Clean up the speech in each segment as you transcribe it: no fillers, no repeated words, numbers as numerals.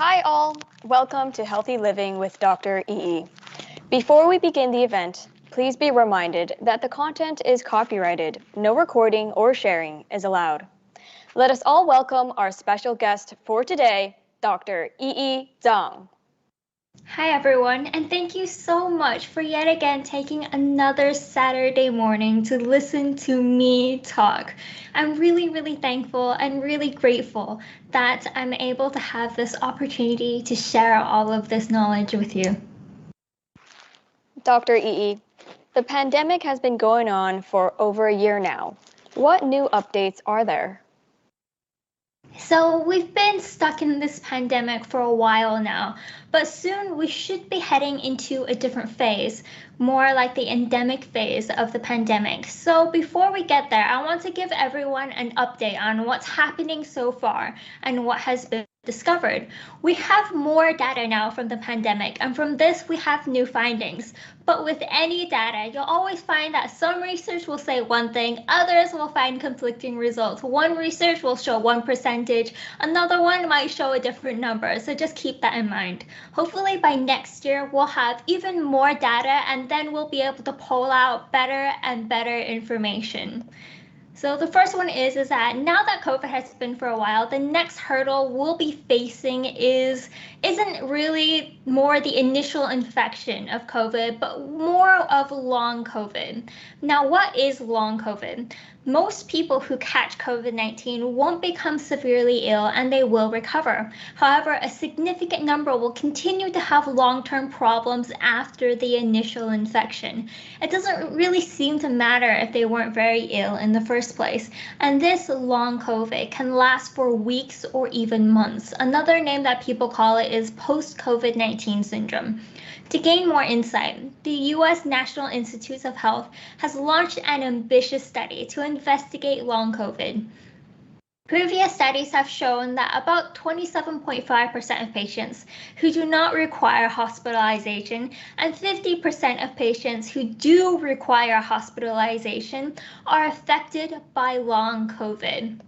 Hi all, welcome to Healthy Living with Dr. EE. Before we begin the event, please be reminded that the content is copyrighted. No recording or sharing is allowed. Let us all welcome our special guest for today, Dr. EE Zhang. Hi everyone, and thank you so much for yet again taking another Saturday morning to listen to me talk. I'm really thankful and really grateful that I'm able to have this opportunity to share all of this knowledge with you. Dr. EE, the pandemic has been going on for over a year now. What new updates are there? So we've been stuck in this pandemic for a while now, but soon we should be heading into a different phase, more like the endemic phase of the pandemic. So before we get there, I want to give everyone an update on what's happening so far and what has been discovered. We have more data now from the pandemic, and from this we have new findings. But with any data, you'll always find that some research will say one thing, others will find conflicting results. One research will show one percentage, another one might show a different number, so just keep that in mind. Hopefully by next year, we'll have even more data, and then we'll be able to pull out better and better information. So the first one is that now that COVID has been for a while, the next hurdle we'll be facing isn't really more the initial infection of COVID, but more of long COVID. Now, what is long COVID? Most people who catch COVID-19 won't become severely ill and they will recover. However, a significant number will continue to have long-term problems after the initial infection. It doesn't really seem to matter if they weren't very ill in the first place. And this long COVID can last for weeks or even months. Another name that people call it is post-COVID-19 syndrome. To gain more insight, the U.S. National Institutes of Health has launched an ambitious study to investigate long COVID. Previous studies have shown that about 27.5% of patients who do not require hospitalization and 50% of patients who do require hospitalization are affected by long COVID.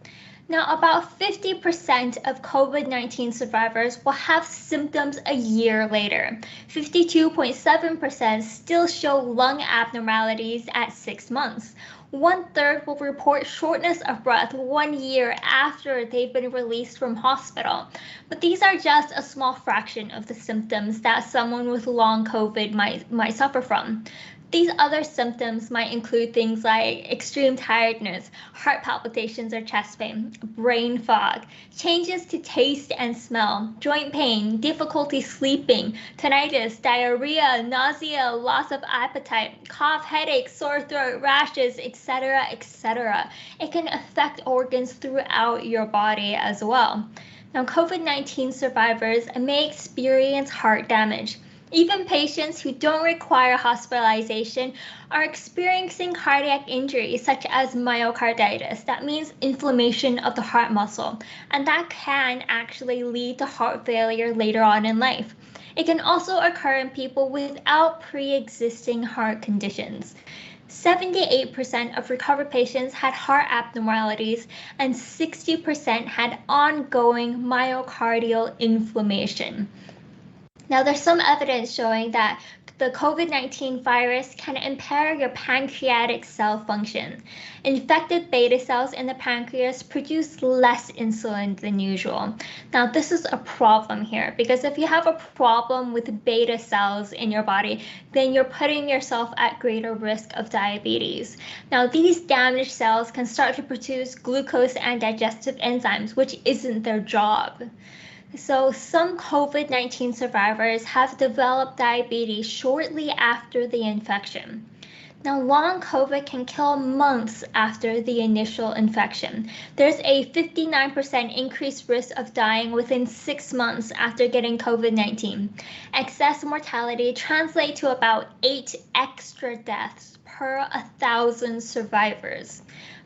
Now, about 50% of COVID-19 survivors will have symptoms a year later. 52.7% still show lung abnormalities at 6 months. 1/3 will report shortness of breath 1 year after they've been released from hospital. But these are just a small fraction of the symptoms that someone with long COVID might suffer from. These other symptoms might include things like extreme tiredness, heart palpitations or chest pain, brain fog, changes to taste and smell, joint pain, difficulty sleeping, tinnitus, diarrhea, nausea, loss of appetite, cough, headache, sore throat, rashes, etc., etc. It can affect organs throughout your body as well. Now, COVID-19 survivors may experience heart damage. Even patients who don't require hospitalization are experiencing cardiac injuries such as myocarditis. That means inflammation of the heart muscle, and that can actually lead to heart failure later on in life. It can also occur in people without pre-existing heart conditions. 78% of recovered patients had heart abnormalities and 60% had ongoing myocardial inflammation. Now, there's some evidence showing that the COVID-19 virus can impair your pancreatic cell function. Infected beta cells in the pancreas produce less insulin than usual. Now, this is a problem here because if you have a problem with beta cells in your body, then you're putting yourself at greater risk of diabetes. Now, these damaged cells can start to produce glucose and digestive enzymes, which isn't their job. So some COVID-19 survivors have developed diabetes shortly after the infection. Now, long COVID can kill months after the initial infection. There's a 59% increased risk of dying within 6 months after getting COVID-19. Excess mortality translates to about 8 extra deaths per 1,000 survivors.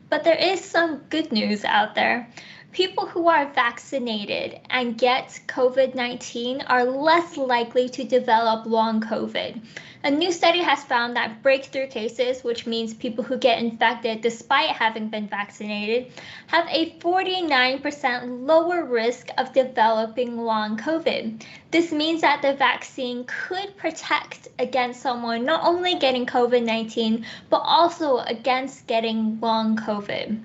But there is some good news out there. People who are vaccinated and get COVID-19 are less likely to develop long COVID. A new study has found that breakthrough cases, which means people who get infected despite having been vaccinated, have a 49% lower risk of developing long COVID. This means that the vaccine could protect against someone not only getting COVID-19, but also against getting long COVID.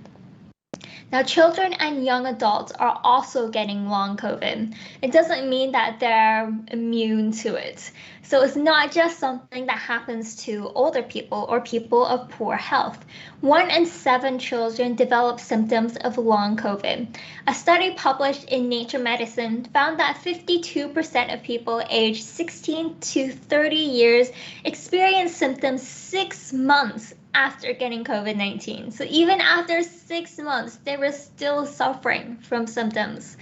Now, children and young adults are also getting long COVID. It doesn't mean that they're immune to it. So it's not just something that happens to older people or people of poor health. 1 in 7 children develop symptoms of long COVID. A study published in Nature Medicine found that 52% of people aged 16 to 30 years experience symptoms 6 months after getting COVID-19. So even after 6 months, they were still suffering from symptoms.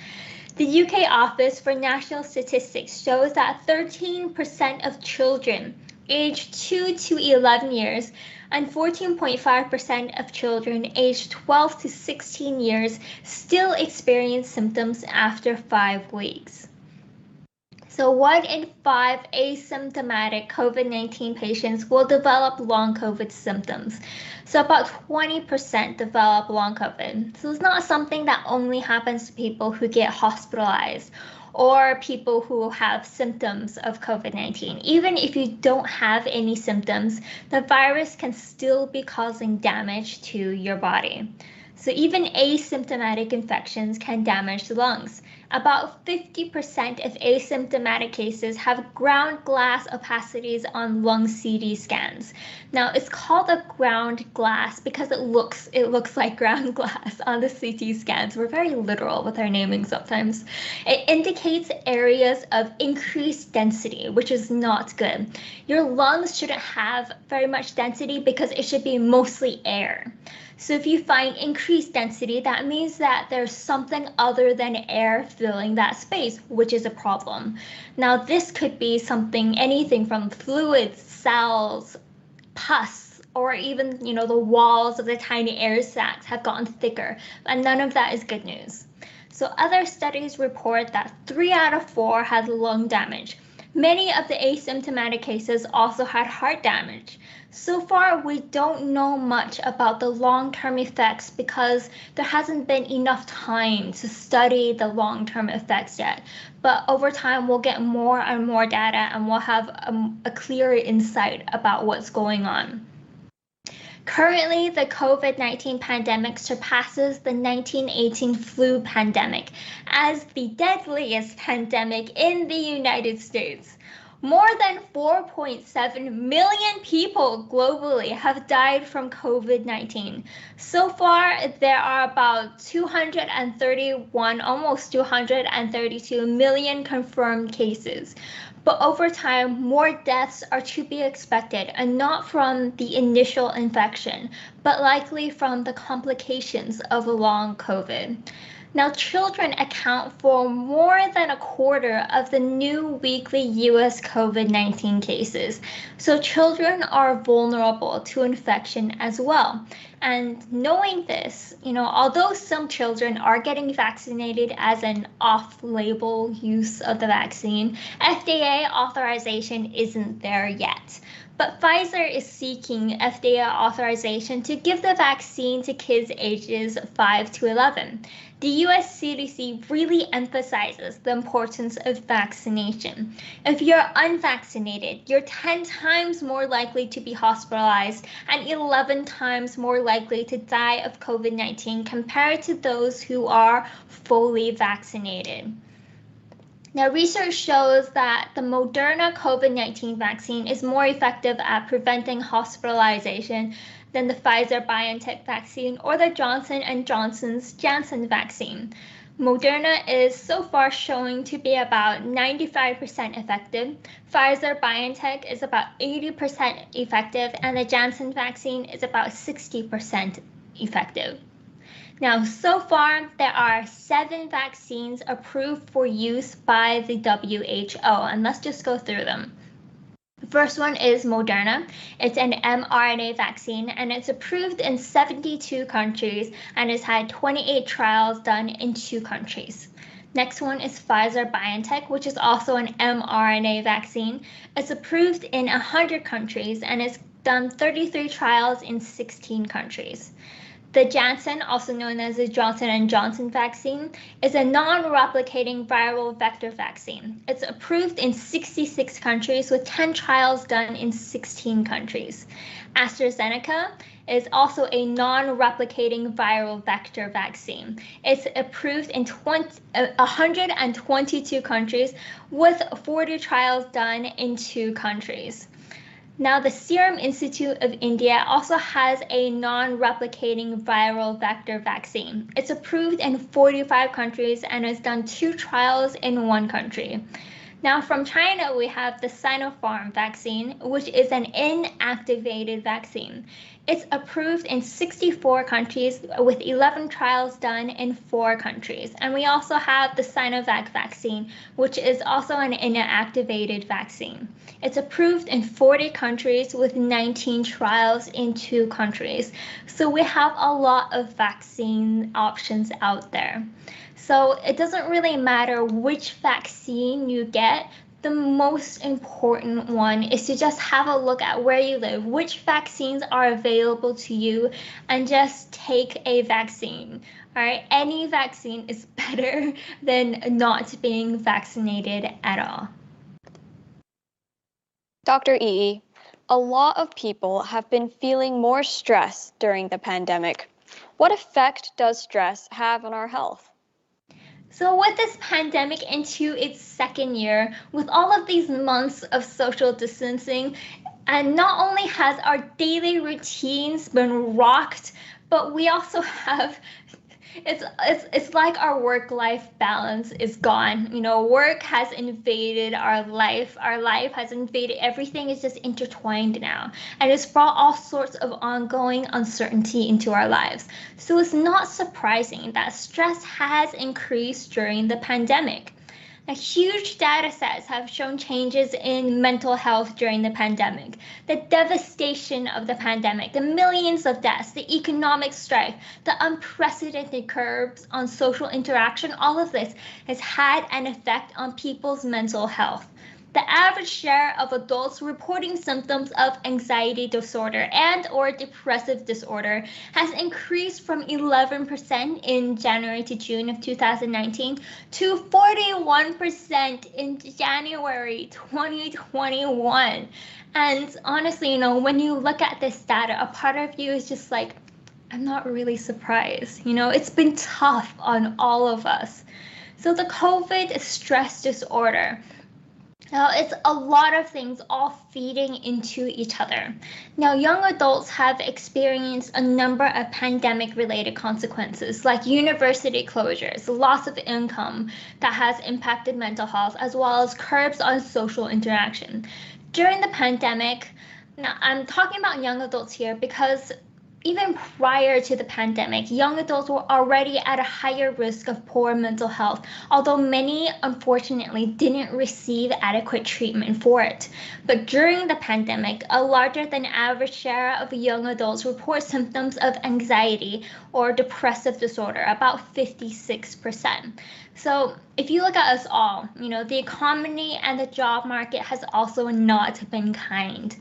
The UK Office for National Statistics shows that 13% of children aged 2 to 11 years and 14.5% of children aged 12 to 16 years still experience symptoms after 5 weeks. So 1 in 5 asymptomatic COVID-19 patients will develop long COVID symptoms. So about 20% develop long COVID. So it's not something that only happens to people who get hospitalized or people who have symptoms of COVID-19. Even if you don't have any symptoms, the virus can still be causing damage to your body. So even asymptomatic infections can damage the lungs. About 50% of asymptomatic cases have ground glass opacities on lung CT scans. Now it's called a ground glass because it looks like ground glass on the CT scans. We're very literal with our naming sometimes. It indicates areas of increased density, which is not good. Your lungs shouldn't have very much density because it should be mostly air. So if you find increased density, that means that there's something other than air filling that space, which is a problem. Now this could be anything from fluids, cells, pus, or even, the walls of the tiny air sacs have gotten thicker, and none of that is good news. So other studies report that 3 out of 4 had lung damage. Many of the asymptomatic cases also had heart damage. So far, we don't know much about the long-term effects because there hasn't been enough time to study the long-term effects yet. But over time, we'll get more and more data and we'll have a clearer insight about what's going on. Currently, the COVID-19 pandemic surpasses the 1918 flu pandemic as the deadliest pandemic in the United States. More than 4.7 million people globally have died from COVID-19. So far, there are about 231, almost 232 million confirmed cases. But over time, more deaths are to be expected, and not from the initial infection, but likely from the complications of long COVID. Now, children account for more than a quarter of the new weekly US COVID-19 cases. So children are vulnerable to infection as well. And knowing this, although some children are getting vaccinated as an off-label use of the vaccine, FDA authorization isn't there yet. But Pfizer is seeking FDA authorization to give the vaccine to kids ages 5 to 11. The US CDC really emphasizes the importance of vaccination. If you're unvaccinated, you're 10 times more likely to be hospitalized and 11 times more likely to die of COVID-19 compared to those who are fully vaccinated. Now, research shows that the Moderna COVID-19 vaccine is more effective at preventing hospitalization than the Pfizer-BioNTech vaccine or the Johnson & Johnson's Janssen vaccine. Moderna is so far showing to be about 95% effective. Pfizer-BioNTech is about 80% effective, and the Janssen vaccine is about 60% effective. Now, so far, there are 7 vaccines approved for use by the WHO, and let's just go through them. The first one is Moderna. It's an mRNA vaccine, and it's approved in 72 countries and has had 28 trials done in 2 countries. Next one is Pfizer-BioNTech, which is also an mRNA vaccine. It's approved in 100 countries and it's done 33 trials in 16 countries. The Janssen, also known as the Johnson & Johnson vaccine, is a non-replicating viral vector vaccine. It's approved in 66 countries with 10 trials done in 16 countries. AstraZeneca is also a non-replicating viral vector vaccine. It's approved in 122 countries with 40 trials done in 2 countries. Now, the Serum Institute of India also has a non-replicating viral vector vaccine. It's approved in 45 countries and has done 2 trials in 1 country. Now, from China, we have the Sinopharm vaccine, which is an inactivated vaccine. It's approved in 64 countries with 11 trials done in 4 countries. And we also have the Sinovac vaccine, which is also an inactivated vaccine. It's approved in 40 countries with 19 trials in 2 countries. So we have a lot of vaccine options out there. So it doesn't really matter which vaccine you get. The most important one is to just have a look at where you live, which vaccines are available to you, and just take a vaccine. All right, any vaccine is better than not being vaccinated at all. Dr. Yi, a lot of people have been feeling more stress during the pandemic. What effect does stress have on our health? So with this pandemic into its 2nd year, with all of these months of social distancing, and not only has our daily routines been rocked, but we also have, it's like our work-life balance is gone. You know, work has invaded our life. Our life has invaded, everything is just intertwined now. And it's brought all sorts of ongoing uncertainty into our lives. So it's not surprising that stress has increased during the pandemic. Now, huge data sets have shown changes in mental health during the pandemic. The devastation of the pandemic, the millions of deaths, the economic strife, the unprecedented curbs on social interaction, all of this has had an effect on people's mental health. The average share of adults reporting symptoms of anxiety disorder and or depressive disorder has increased from 11% in January to June of 2019 to 41% in January 2021. And honestly, you know, when you look at this data, a part of you is just like, I'm not really surprised. You know, it's been tough on all of us. So the COVID stress disorder, now, it's a lot of things all feeding into each other. Now, young adults have experienced a number of pandemic-related consequences, like university closures, loss of income that has impacted mental health, as well as curbs on social interaction. During the pandemic, now I'm talking about young adults here because even prior to the pandemic, young adults were already at a higher risk of poor mental health, although many unfortunately didn't receive adequate treatment for it. But during the pandemic, a larger than average share of young adults report symptoms of anxiety or depressive disorder, about 56%. So if you look at us all, you know, the economy and the job market has also not been kind.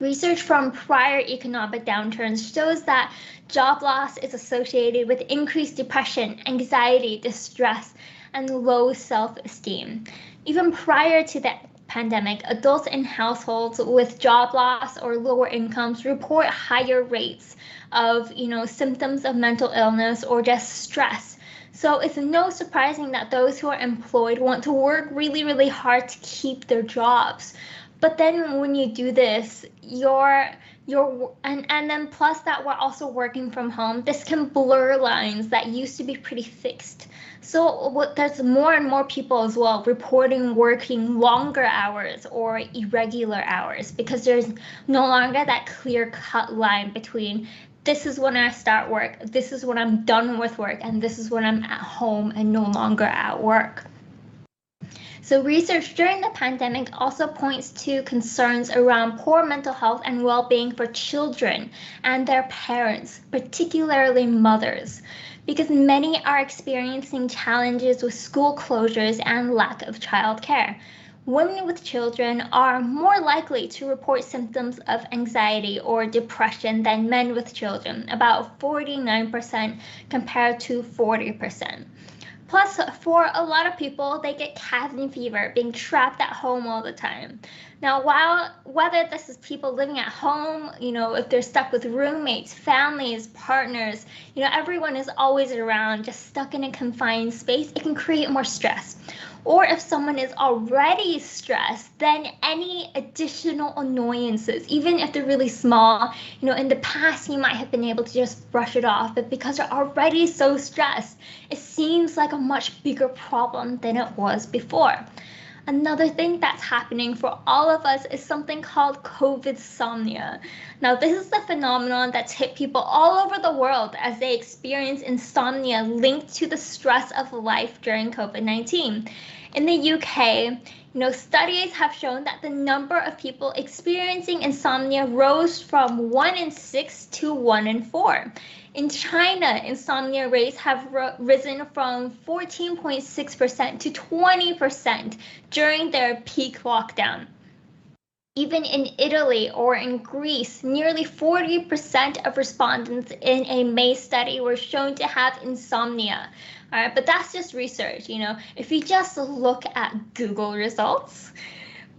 Research from prior economic downturns shows that job loss is associated with increased depression, anxiety, distress, and low self-esteem. Even prior to the pandemic, adults in households with job loss or lower incomes report higher rates of, symptoms of mental illness or just stress. So it's no surprising that those who are employed want to work really, really hard to keep their jobs. But then when you do this, and then plus that we're also working from home, this can blur lines that used to be pretty fixed. So there's more and more people as well reporting working longer hours or irregular hours because there's no longer that clear-cut line between this is when I start work, this is when I'm done with work, and this is when I'm at home and no longer at work. So research during the pandemic also points to concerns around poor mental health and well-being for children and their parents, particularly mothers. because many are experiencing challenges with school closures and lack of childcare. Women with children are more likely to report symptoms of anxiety or depression than men with children, about 49% compared to 40%. Plus, for a lot of people, they get cabin fever, being trapped at home all the time. Now, whether this is people living at home, if they're stuck with roommates, families, partners, everyone is always around, just stuck in a confined space, it can create more stress. Or if someone is already stressed, then any additional annoyances, even if they're really small, in the past you might have been able to just brush it off, but because you're already so stressed, it seems like a much bigger problem than it was before. Another thing that's happening for all of us is something called COVID-somnia. Now, this is the phenomenon that's hit people all over the world as they experience insomnia linked to the stress of life during COVID-19. In the UK, studies have shown that the number of people experiencing insomnia rose from 1 in 6 to 1 in 4. In China, insomnia rates have risen from 14.6% to 20% during their peak lockdown. Even in Italy or in Greece, nearly 40% of respondents in a May study were shown to have insomnia. All right, but that's just research. If you just look at Google results,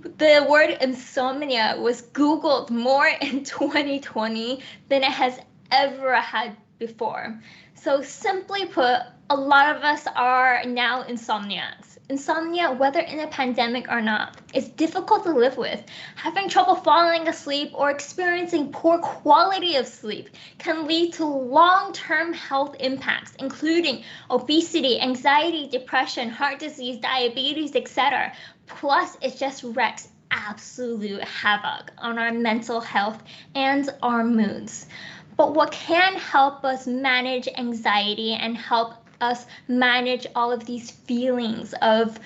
the word insomnia was Googled more in 2020 than it has ever had before. So simply put, a lot of us are now insomniacs. Insomnia, whether in a pandemic or not, is difficult to live with. Having trouble falling asleep or experiencing poor quality of sleep can lead to long-term health impacts, including obesity, anxiety, depression, heart disease, diabetes, etc. Plus, it just wreaks absolute havoc on our mental health and our moods. But what can help us manage anxiety and help us manage all of these feelings of,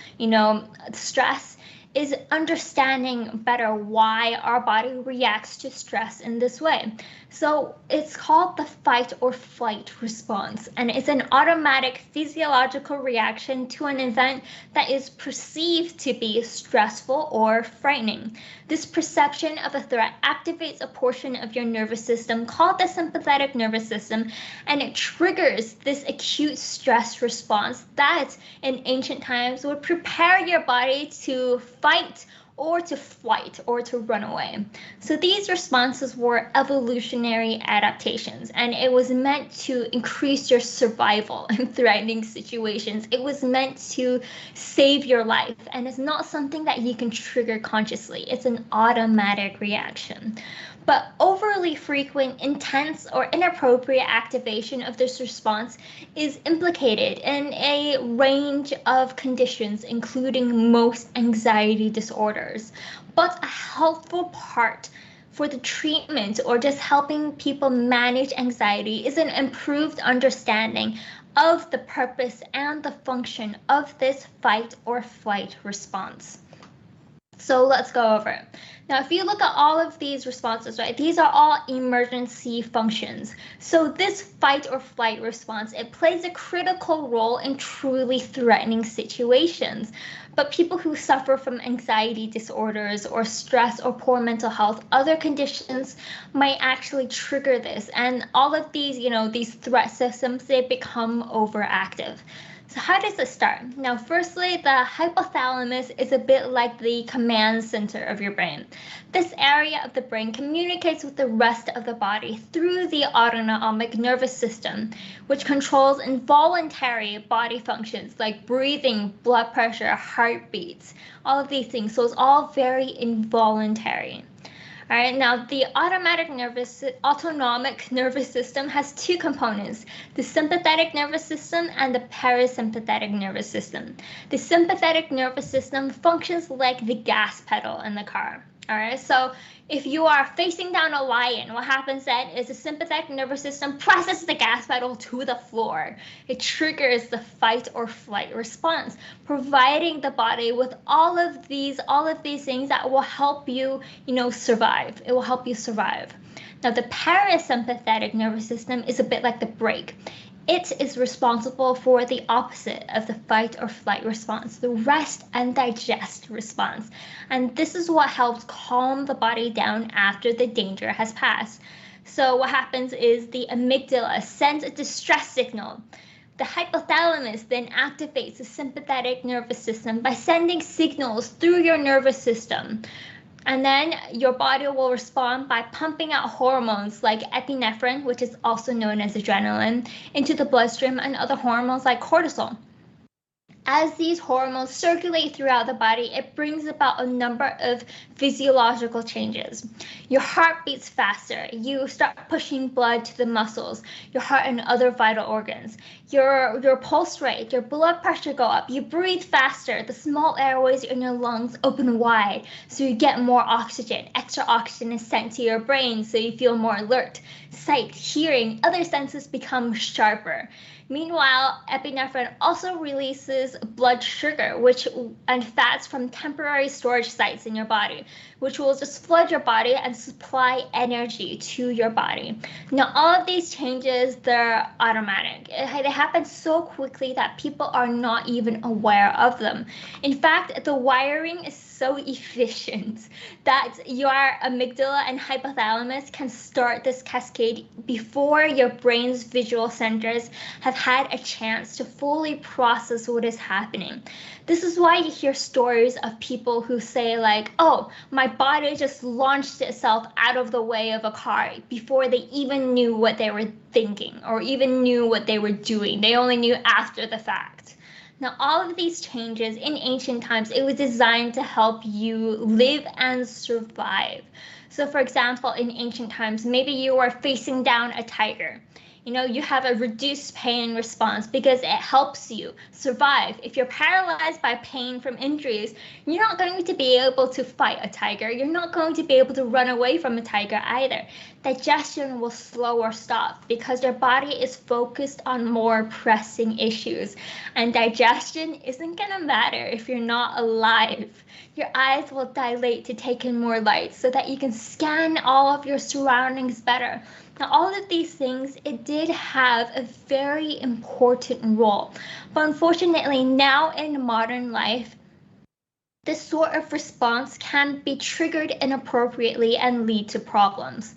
stress is understanding better why our body reacts to stress in this way. So it's called the fight or flight response, and it's an automatic physiological reaction to an event that is perceived to be stressful or frightening. This perception of a threat activates a portion of your nervous system called the sympathetic nervous system, and it triggers this acute stress response that in ancient times would prepare your body to fight or to flight or to run away. So these responses were evolutionary adaptations, and it was meant to increase your survival in threatening situations. It was meant to save your life, and it's not something that you can trigger consciously. It's an automatic reaction. But overly frequent, intense, or inappropriate activation of this response is implicated in a range of conditions, including most anxiety disorders. But a helpful part for the treatment or just helping people manage anxiety is an improved understanding of the purpose and the function of this fight or flight response. So let's go over it. Now, if you look at all of these responses, right, these are all emergency functions. So this fight or flight response, it plays a critical role in truly threatening situations. But people who suffer from anxiety disorders or stress or poor mental health, other conditions might actually trigger this. And all of these, these threat systems, they become overactive. So how does it start? Now, firstly, the hypothalamus is a bit like the command center of your brain. This area of the brain communicates with the rest of the body through the autonomic nervous system, which controls involuntary body functions like breathing, blood pressure, heartbeats, all of these things. So it's all very involuntary. All right, now the autonomic nervous system has two components, the sympathetic nervous system and the parasympathetic nervous system. The sympathetic nervous system functions like the gas pedal in the car. All right, so if you are facing down a lion, what happens then is the sympathetic nervous system presses the gas pedal to the floor. It triggers the fight or flight response, providing the body with all of these things that will help you, survive. It will help you survive. Now, the parasympathetic nervous system is a bit like the brake. It is responsible for the opposite of the fight or flight response, the rest and digest response. And this is what helps calm the body down after the danger has passed. So what happens is the amygdala sends a distress signal. The hypothalamus then activates the sympathetic nervous system by sending signals through your nervous system. And then your body will respond by pumping out hormones like epinephrine, which is also known as adrenaline, into the bloodstream, and other hormones like cortisol. As these hormones circulate throughout the body, it brings about a number of physiological changes. Your heart beats faster. You start pushing blood to the muscles, your heart and other vital organs. Your pulse rate, your blood pressure go up. You breathe faster. The small airways in your lungs open wide, so you get more oxygen. Extra oxygen is sent to your brain, so you feel more alert. Sight, hearing, other senses become sharper. Meanwhile, epinephrine also releases blood sugar, and fats from temporary storage sites in your body, which will just flood your body and supply energy to your body. Now, all of these changes, they're automatic. They happen so quickly that people are not even aware of them. In fact, the wiring is so efficient that your amygdala and hypothalamus can start this cascade before your brain's visual centers have had a chance to fully process what is happening. This is why you hear stories of people who say like, oh, my body just launched itself out of the way of a car before they even knew what they were thinking or even knew what they were doing. They only knew after the fact. Now, all of these changes in ancient times, it was designed to help you live and survive. So for example, in ancient times, maybe you were facing down a tiger. You have a reduced pain response because it helps you survive. If you're paralyzed by pain from injuries, you're not going to be able to fight a tiger. You're not going to be able to run away from a tiger either. Digestion will slow or stop because your body is focused on more pressing issues. And digestion isn't going to matter if you're not alive. Your eyes will dilate to take in more light so that you can scan all of your surroundings better. Now, all of these things, it did have a very important role. But unfortunately, now in modern life, this sort of response can be triggered inappropriately and lead to problems.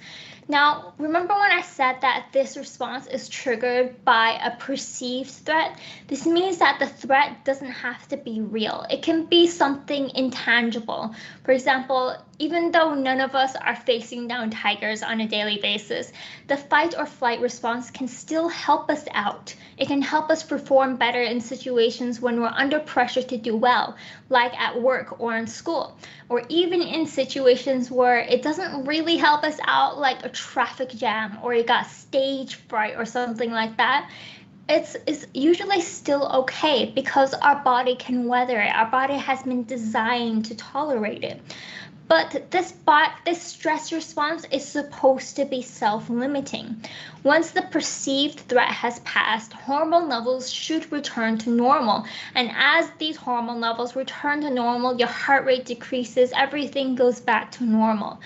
Now, remember when I said that this response is triggered by a perceived threat? This means that the threat doesn't have to be real. It can be something intangible. For example, even though none of us are facing down tigers on a daily basis, the fight or flight response can still help us out. It can help us perform better in situations when we're under pressure to do well, like at work or in school, or even in situations where it doesn't really help us out, like a traffic jam or you got stage fright or something like that. It's usually still okay because our body can weather it. Our body has been designed to tolerate it. But this stress response is supposed to be self-limiting. Once the perceived threat has passed, hormone levels should return to normal. And as these hormone levels return to normal, your heart rate decreases, everything goes back to normal.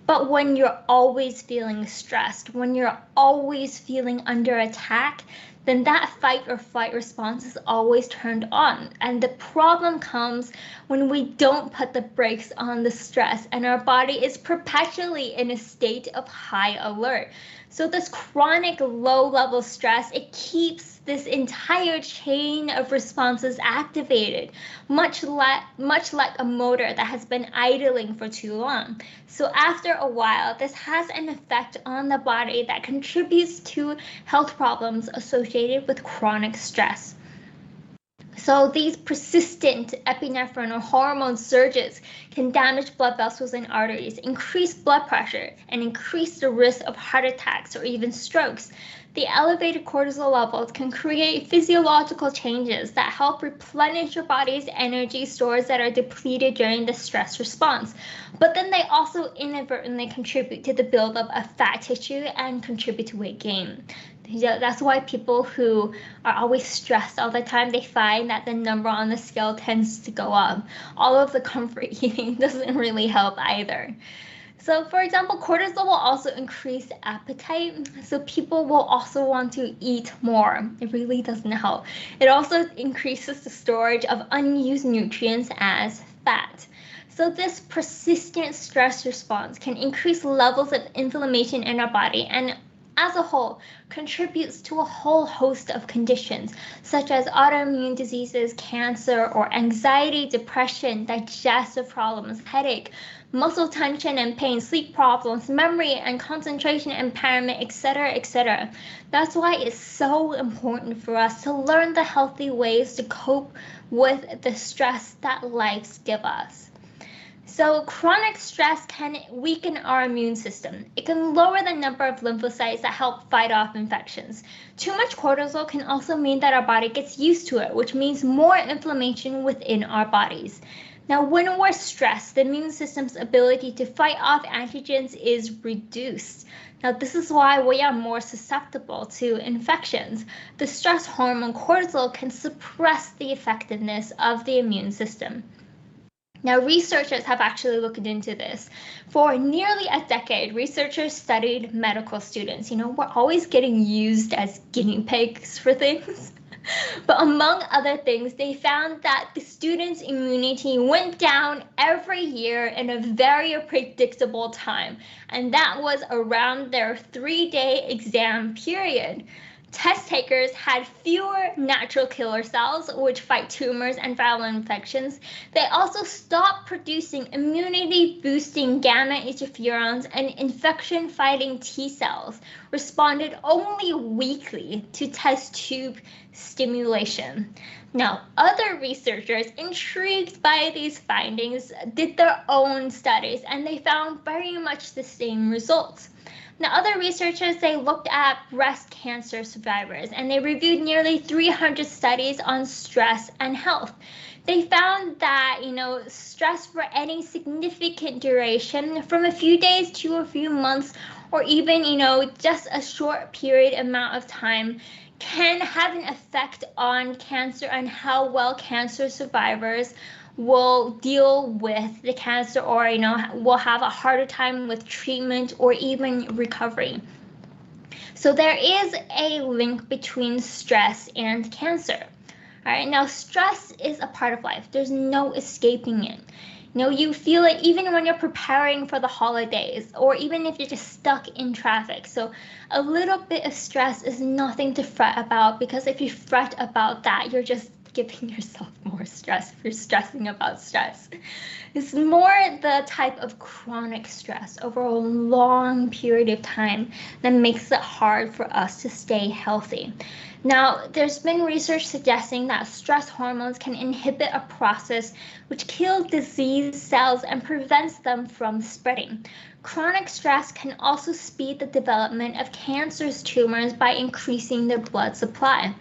But when you're always feeling stressed, when you're always feeling under attack, then that fight or flight response is always turned on. And the problem comes when we don't put the brakes on the stress and our body is perpetually in a state of high alert. So this chronic low-level stress, it keeps this entire chain of responses activated, much like a motor that has been idling for too long. So after a while, this has an effect on the body that contributes to health problems associated with chronic stress. So these persistent epinephrine or hormone surges can damage blood vessels and arteries, increase blood pressure, and increase the risk of heart attacks or even strokes. The elevated cortisol levels can create physiological changes that help replenish your body's energy stores that are depleted during the stress response. But then they also inadvertently contribute to the buildup of fat tissue and contribute to weight gain. That's why people who are always stressed all the time, they find that the number on the scale tends to go up. All of the comfort eating doesn't really help either. So for example, cortisol will also increase appetite. So people will also want to eat more. It really doesn't help. It also increases the storage of unused nutrients as fat. So this persistent stress response can increase levels of inflammation in our body and as a whole contributes to a whole host of conditions such as autoimmune diseases, cancer, or anxiety, depression, digestive problems, headache, muscle tension and pain, sleep problems, memory and concentration impairment, etc., etc. That's why it's so important for us to learn the healthy ways to cope with the stress that lives give us. So chronic stress can weaken our immune system. It can lower the number of lymphocytes that help fight off infections. Too much cortisol can also mean that our body gets used to it, which means more inflammation within our bodies. Now, when we're stressed, the immune system's ability to fight off antigens is reduced. Now, this is why we are more susceptible to infections. The stress hormone cortisol can suppress the effectiveness of the immune system. Now, researchers have actually looked into this. For nearly a decade, researchers studied medical students. We're always getting used as guinea pigs for things. But among other things, they found that the students' immunity went down every year in a very predictable time, and that was around their 3-day exam period. Test takers had fewer natural killer cells, which fight tumors and viral infections. They also stopped producing immunity-boosting gamma interferons, and infection-fighting T cells responded only weakly to test tube stimulation. Now, other researchers intrigued by these findings did their own studies, and they found very much the same results. Now, other researchers, they looked at breast cancer survivors and they reviewed nearly 300 studies on stress and health. They found that, stress for any significant duration, from a few days to a few months, or even, just a short period amount of time, can have an effect on cancer and how well cancer survivors will deal with the cancer, or will have a harder time with treatment or even recovery. So there is a link between stress and cancer. All right, now stress is a part of life. There's no escaping it. You feel it even when you're preparing for the holidays, or even if you're just stuck in traffic. So a little bit of stress is nothing to fret about, because if you fret about that, you're just giving yourself more stress if you're stressing about stress. It's more the type of chronic stress over a long period of time that makes it hard for us to stay healthy. Now, there's been research suggesting that stress hormones can inhibit a process which kills disease cells and prevents them from spreading. Chronic stress can also speed the development of cancerous tumors by increasing their blood supply.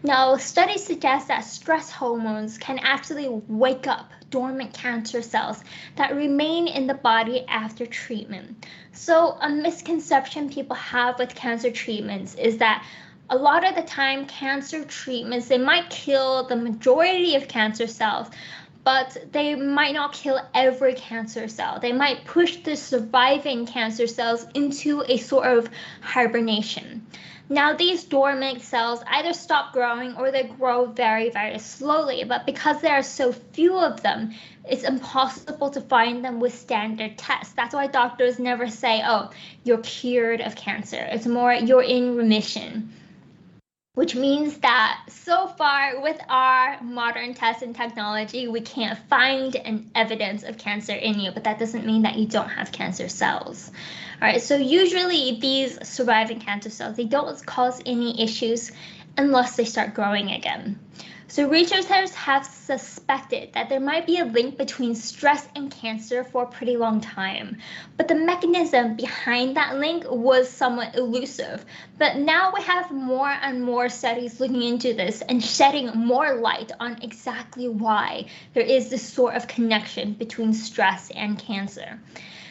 Now, studies suggest that stress hormones can actually wake up dormant cancer cells that remain in the body after treatment. So a misconception people have with cancer treatments is that a lot of the time cancer treatments, they might kill the majority of cancer cells, but they might not kill every cancer cell. They might push the surviving cancer cells into a sort of hibernation. Now, these dormant cells either stop growing or they grow very, very slowly, but because there are so few of them, it's impossible to find them with standard tests. That's why doctors never say, oh, you're cured of cancer. It's more, you're in remission. Which means that so far with our modern tests and technology, we can't find an evidence of cancer in you, but that doesn't mean that you don't have cancer cells. All right, so usually these surviving cancer cells, they don't cause any issues unless they start growing again. So researchers have suspected that there might be a link between stress and cancer for a pretty long time, but the mechanism behind that link was somewhat elusive. But now we have more and more studies looking into this and shedding more light on exactly why there is this sort of connection between stress and cancer.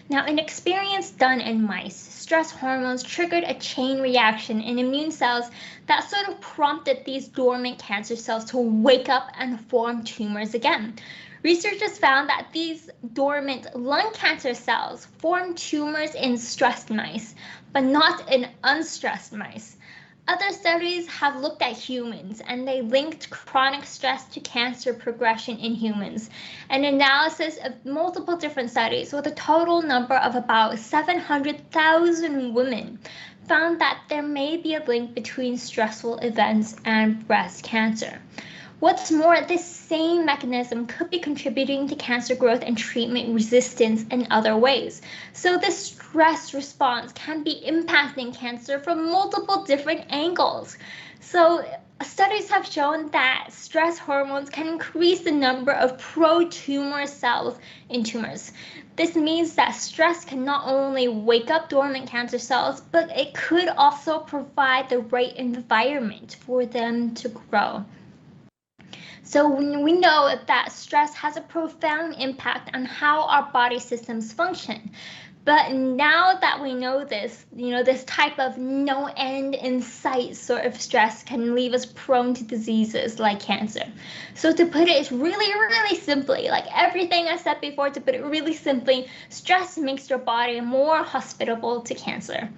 Now, in experiments done in mice, stress hormones triggered a chain reaction in immune cells that sort of prompted these dormant cancer cells to wake up and form tumors again. Researchers found that these dormant lung cancer cells form tumors in stressed mice, but not in unstressed mice. Other studies have looked at humans, and they linked chronic stress to cancer progression in humans. An analysis of multiple different studies with a total number of about 700,000 women found that there may be a link between stressful events and breast cancer. What's more, this same mechanism could be contributing to cancer growth and treatment resistance in other ways. So this stress response can be impacting cancer from multiple different angles. So studies have shown that stress hormones can increase the number of pro-tumor cells in tumors. This means that stress can not only wake up dormant cancer cells, but it could also provide the right environment for them to grow. So we know that stress has a profound impact on how our body systems function. But now that we know this, this type of no end in sight sort of stress can leave us prone to diseases like cancer. So to put it really simply, like everything I said before, to put it really simply, stress makes your body more hospitable to cancer.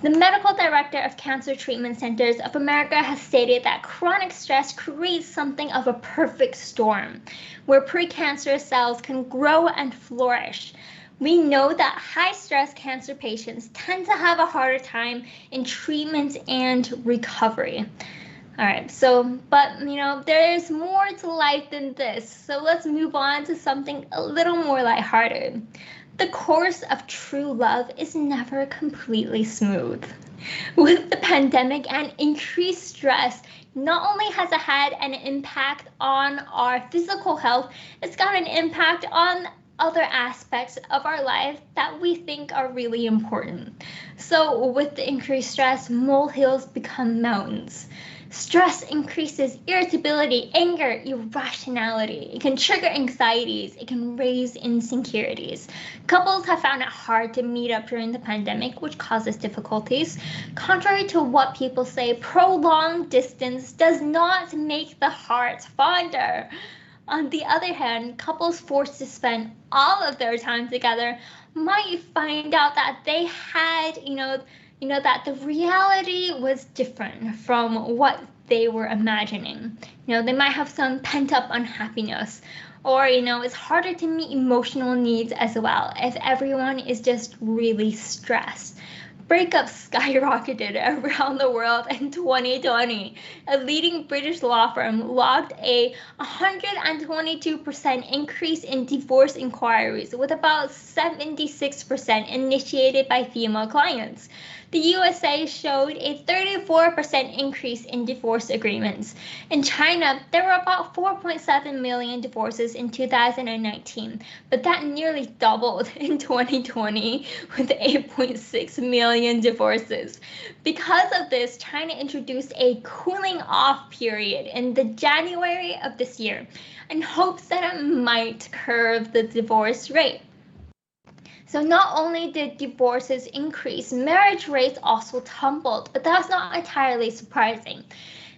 The medical director of Cancer Treatment Centers of America has stated that chronic stress creates something of a perfect storm, where precancerous cells can grow and flourish. We know that high-stress cancer patients tend to have a harder time in treatment and recovery. All right, but there's more to life than this. So let's move on to something a little more lighthearted. The course of true love is never completely smooth. With the pandemic and increased stress, not only has it had an impact on our physical health, it's got an impact on other aspects of our life that we think are really important. So with the increased stress, molehills become mountains. Stress increases irritability, anger, irrationality. It can trigger anxieties. It can raise insecurities. Couples have found it hard to meet up during the pandemic, which causes difficulties. Contrary to what people say, prolonged distance does not make the heart fonder. On the other hand, couples forced to spend all of their time together might find out that they had, that the reality was different from what they were imagining. They might have some pent-up unhappiness, or, it's harder to meet emotional needs as well if everyone is just really stressed. Breakups skyrocketed around the world in 2020. A leading British law firm logged a 122% increase in divorce inquiries, with about 76% initiated by female clients. The USA showed a 34% increase in divorce agreements. In China, there were about 4.7 million divorces in 2019, but that nearly doubled in 2020 with 8.6 million divorces. Because of this, China introduced a cooling off period in the January of this year in hopes that it might curb the divorce rate. So not only did divorces increase, marriage rates also tumbled, but that's not entirely surprising.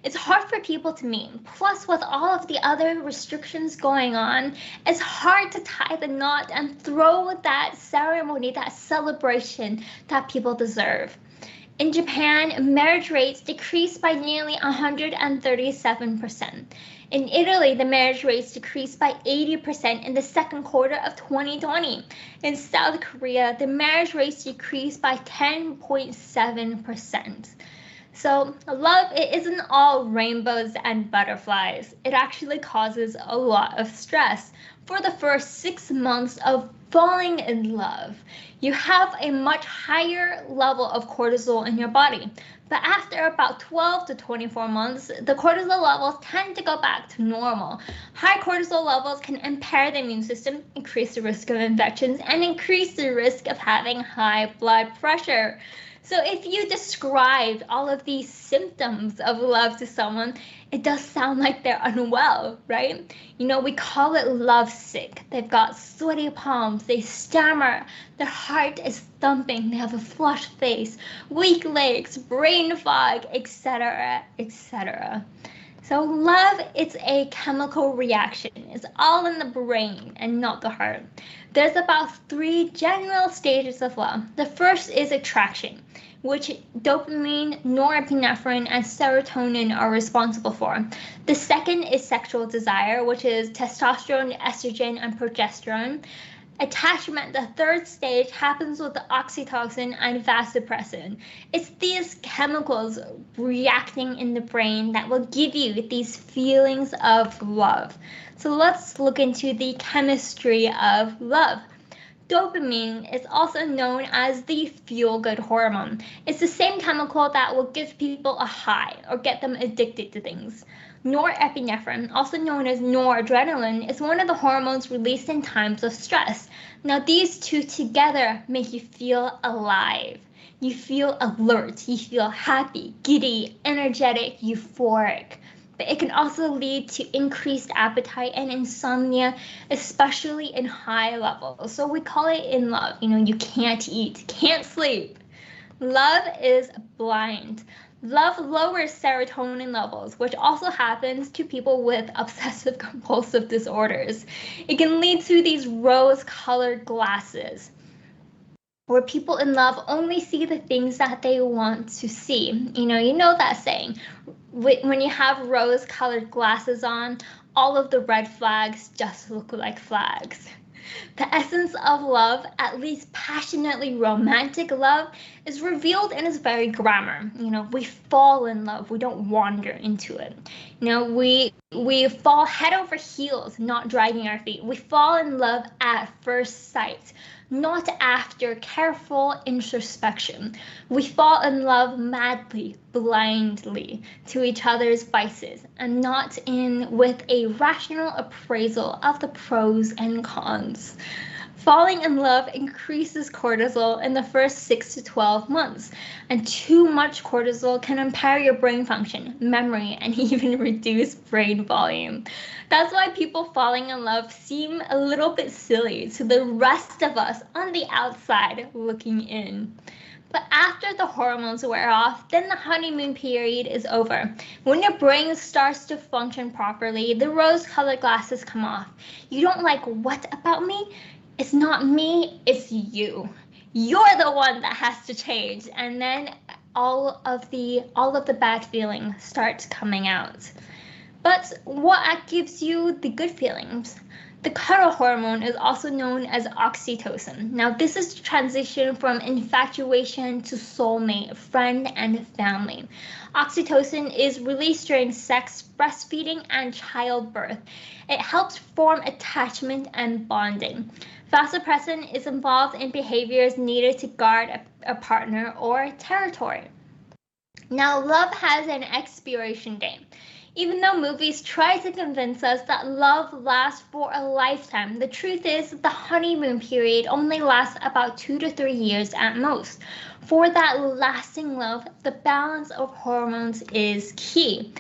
It's hard for people to meet. Plus, with all of the other restrictions going on, it's hard to tie the knot and throw that ceremony, that celebration that people deserve. In Japan, marriage rates decreased by nearly 137%. In Italy, the marriage rates decreased by 80% in the second quarter of 2020. In South Korea, the marriage rates decreased by 10.7%. So love, it isn't all rainbows and butterflies. It actually causes a lot of stress. For the first 6 months of falling in love, you have a much higher level of cortisol in your body. But after about 12 to 24 months, the cortisol levels tend to go back to normal. High cortisol levels can impair the immune system, increase the risk of infections, and increase the risk of having high blood pressure. So if you described all of these symptoms of love to someone, it does sound like they're unwell, right? We call it lovesick. They've got sweaty palms, they stammer, their heart is thumping, they have a flushed face, weak legs, brain fog, etc., etc. So love is a chemical reaction. It's all in the brain and not the heart. There's about 3 general stages of love. The first is attraction, which dopamine, norepinephrine, and serotonin are responsible for. The second is sexual desire, which is testosterone, estrogen, and progesterone. Attachment, the third stage, happens with the oxytocin and vasopressin. It's these chemicals reacting in the brain that will give you these feelings of love. So let's look into the chemistry of love. Dopamine is also known as the feel-good hormone. It's the same chemical that will give people a high or get them addicted to things. Norepinephrine, also known as noradrenaline, is one of the hormones released in times of stress. Now, these two together make you feel alive. You feel alert, you feel happy, giddy, energetic, euphoric. But it can also lead to increased appetite and insomnia, especially in high levels. So we call it in love. You can't eat, can't sleep. Love is blind. Love lowers serotonin levels, which also happens to people with obsessive compulsive disorders. It can lead to these rose-colored glasses, where people in love only see the things that they want to see. You know that saying, when you have rose-colored glasses on, all of the red flags just look like flags. The essence of love, at least passionately romantic love, is revealed in its very grammar. We fall in love, we don't wander into it. We fall head over heels, not dragging our feet. We fall in love at first sight, not after careful introspection. We fall in love madly, blindly, to each other's vices, and not with a rational appraisal of the pros and cons. Falling in love increases cortisol in the first 6 to 12 months, and too much cortisol can impair your brain function, memory, and even reduce brain volume. That's why people falling in love seem a little bit silly to the rest of us on the outside looking in. But after the hormones wear off, then the honeymoon period is over. When your brain starts to function properly, the rose-colored glasses come off. You don't like, what about me? It's not me, it's you. You're the one that has to change. And then all of the bad feelings start coming out. But what gives you the good feelings? The cuddle hormone is also known as oxytocin. Now, this is the transition from infatuation to soulmate, friend, and family. Oxytocin is released during sex, breastfeeding, and childbirth. It helps form attachment and bonding. Vasopressin is involved in behaviors needed to guard a partner or territory. Now, love has an expiration date. Even though movies try to convince us that love lasts for a lifetime, the truth is the honeymoon period only lasts about 2 to 3 years at most. For that lasting love, the balance of hormones is key.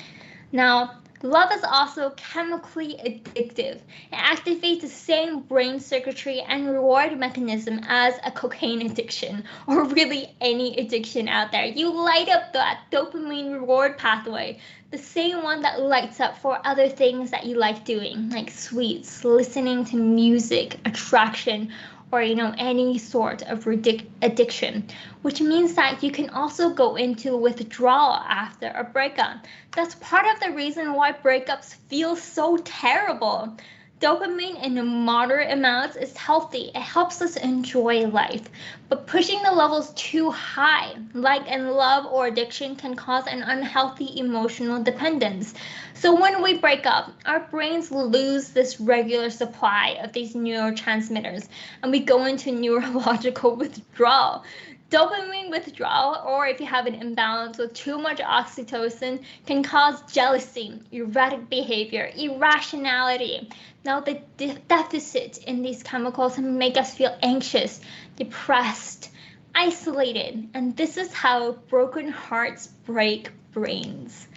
Now, love is also chemically addictive. It activates the same brain circuitry and reward mechanism as a cocaine addiction, or really any addiction out there. You light up that dopamine reward pathway, the same one that lights up for other things that you like doing, like sweets, listening to music, attraction, or any sort of addiction, which means that you can also go into withdrawal after a breakup. That's part of the reason why breakups feel so terrible. Dopamine in moderate amounts is healthy. It helps us enjoy life. But pushing the levels too high, like in love or addiction, can cause an unhealthy emotional dependence. So when we break up, our brains lose this regular supply of these neurotransmitters, and we go into neurological withdrawal. Dopamine withdrawal, or if you have an imbalance with too much oxytocin, can cause jealousy, erratic behavior, irrationality. Now, the deficit in these chemicals make us feel anxious, depressed, isolated, and this is how broken hearts break brains.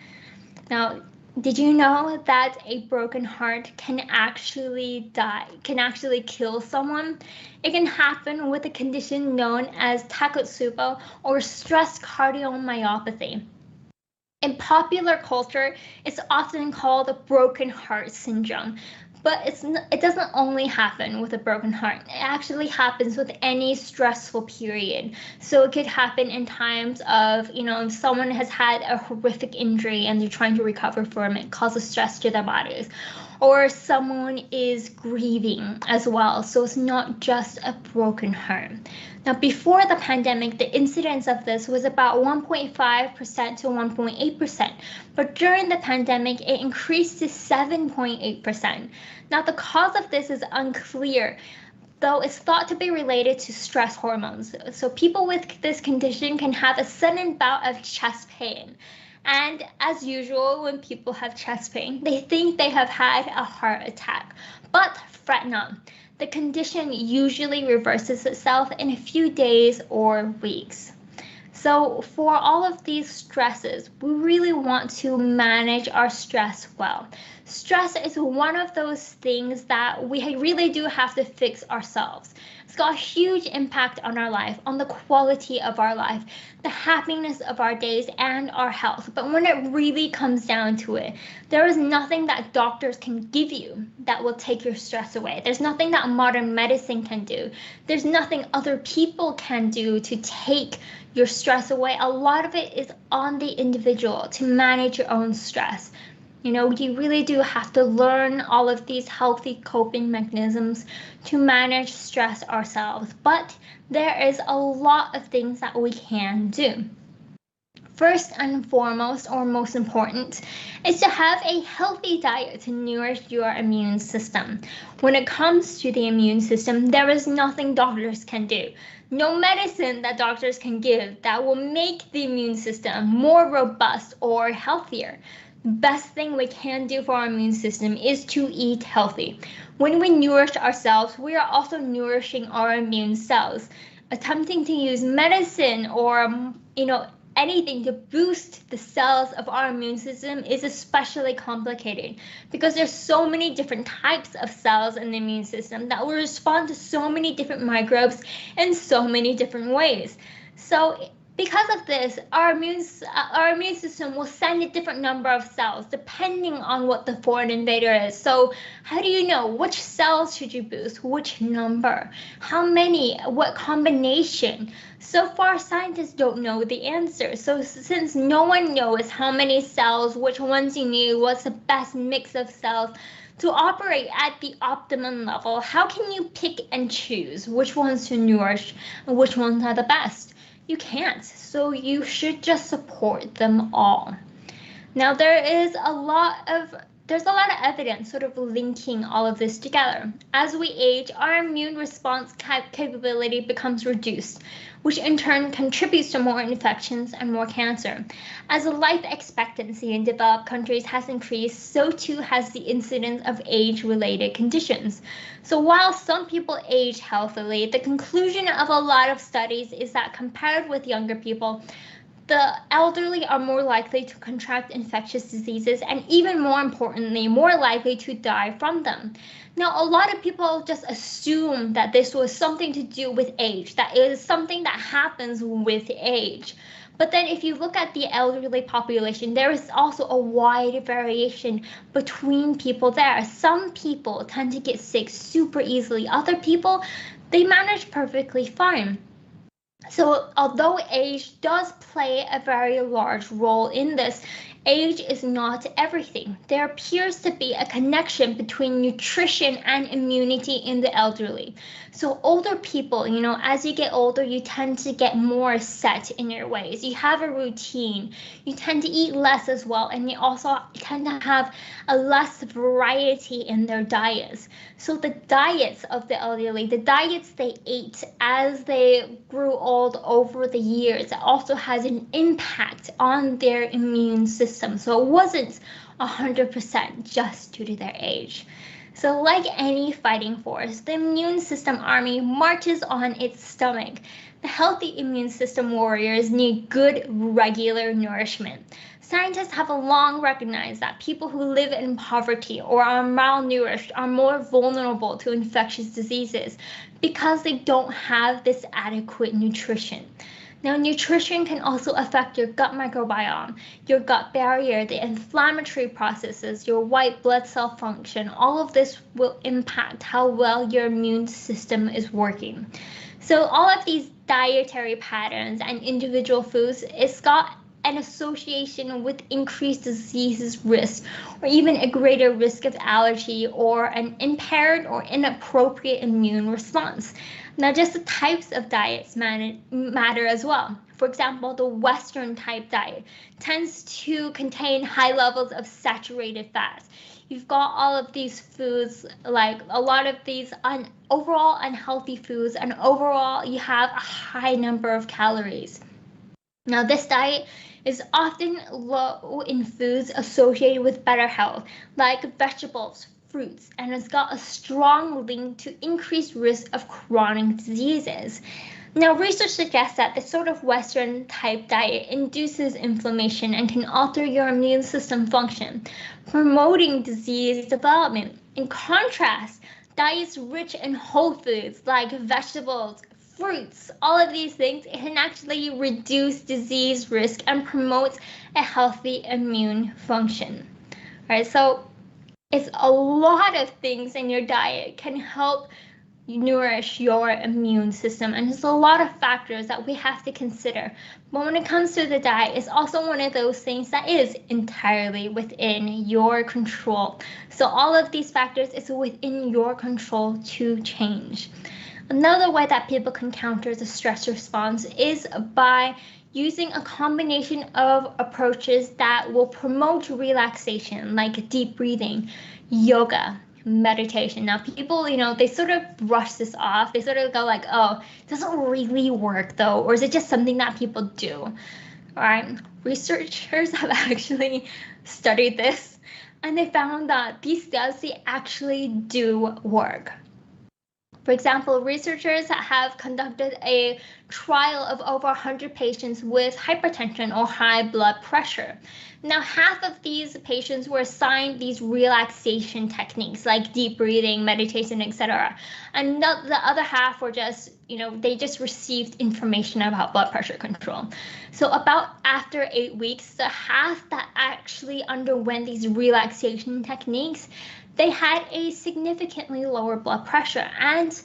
Now, did you know that a broken heart can actually kill someone? It can happen with a condition known as Takotsubo or stress cardiomyopathy. In popular culture, it's often called a broken heart syndrome. But it doesn't only happen with a broken heart. It actually happens with any stressful period. So it could happen in times of, if someone has had a horrific injury and they're trying to recover from it, causes stress to their bodies. Or someone is grieving as well. So it's not just a broken heart. Now, before the pandemic, the incidence of this was about 1.5% to 1.8%, but during the pandemic, it increased to 7.8%. Now, the cause of this is unclear, though it's thought to be related to stress hormones. So people with this condition can have a sudden bout of chest pain. And as usual, when people have chest pain, they think they have had a heart attack. But fret not. The condition usually reverses itself in a few days or weeks. So for all of these stresses, we really want to manage our stress well. Stress is one of those things that we really do have to fix ourselves. It's got a huge impact on our life, on the quality of our life, the happiness of our days, and our health. But when it really comes down to it, there is nothing that doctors can give you that will take your stress away. There's nothing that modern medicine can do. There's nothing other people can do to take your stress away. A lot of it is on the individual to manage your own stress. You really do have to learn all of these healthy coping mechanisms to manage stress ourselves. But there is a lot of things that we can do. First and foremost, or most important, is to have a healthy diet to nourish your immune system. When it comes to the immune system, there is nothing doctors can do. No medicine that doctors can give that will make the immune system more robust or healthier. The best thing we can do for our immune system is to eat healthy. When we nourish ourselves, we are also nourishing our immune cells. Attempting to use medicine or, anything to boost the cells of our immune system is especially complicated because there's so many different types of cells in the immune system that will respond to so many different microbes in so many different ways. So because of this, our immune system will send a different number of cells depending on what the foreign invader is. So how do you know which cells should you boost, which number, how many, what combination? So far, scientists don't know the answer. So since no one knows how many cells, which ones you need, what's the best mix of cells to operate at the optimum level, how can you pick and choose which ones to nourish and which ones are the best? You can't, so you should just support them all. Now there's a lot of evidence sort of linking all of this together. As we age, our immune response capability becomes reduced, which in turn contributes to more infections and more cancer. As life expectancy in developed countries has increased, so too has the incidence of age-related conditions. So while some people age healthily, the conclusion of a lot of studies is that compared with younger people, the elderly are more likely to contract infectious diseases and, even more importantly, more likely to die from them. Now, a lot of people just assume that this was something to do with age, that it is something that happens with age. But then if you look at the elderly population, there is also a wide variation between people there. Some people tend to get sick super easily. Other people, they manage perfectly fine. So although age does play a very large role in this, age is not everything. There appears to be a connection between nutrition and immunity in the elderly. So older people, as you get older, you tend to get more set in your ways. You have a routine. You tend to eat less as well, and you also tend to have a less variety in their diets. So the diets of the elderly, the diets they ate as they grew old over the years, also has an impact on their immune system. So it wasn't 100% just due to their age. So like any fighting force, the immune system army marches on its stomach. The healthy immune system warriors need good, regular nourishment. Scientists have long recognized that people who live in poverty or are malnourished are more vulnerable to infectious diseases because they don't have this adequate nutrition. Now, nutrition can also affect your gut microbiome, your gut barrier, the inflammatory processes, your white blood cell function. All of this will impact how well your immune system is working. So all of these dietary patterns and individual foods, it's got an association with increased disease risk or even a greater risk of allergy or an impaired or inappropriate immune response. Now, just the types of diets matter as well. For example, the Western type diet tends to contain high levels of saturated fats. You've got all of these foods, like a lot of these overall unhealthy foods, and overall you have a high number of calories. Now, this diet is often low in foods associated with better health, like vegetables, fruits, and it's got a strong link to increased risk of chronic diseases. Now, research suggests that this sort of Western type diet induces inflammation and can alter your immune system function, promoting disease development. In contrast, diets rich in whole foods like vegetables, fruits, all of these things, it can actually reduce disease risk and promotes a healthy immune function. All right, so it's a lot of things in your diet can help nourish your immune system, and there's a lot of factors that we have to consider. But when it comes to the diet, it's also one of those things that is entirely within your control. So all of these factors is within your control to change. Another way that people can counter the stress response is by using a combination of approaches that will promote relaxation, like deep breathing, yoga, meditation. Now, people, they sort of brush this off. They sort of go like, oh, it doesn't really work though, or is it just something that people do? All right, researchers have actually studied this, and they found that these does actually do work. For example, researchers have conducted a trial of over 100 patients with hypertension or high blood pressure. Now, half of these patients were assigned these relaxation techniques like deep breathing, meditation, etc. And the other half were just, they just received information about blood pressure control. So about after 8 weeks, the half that actually underwent these relaxation techniques, they had a significantly lower blood pressure, and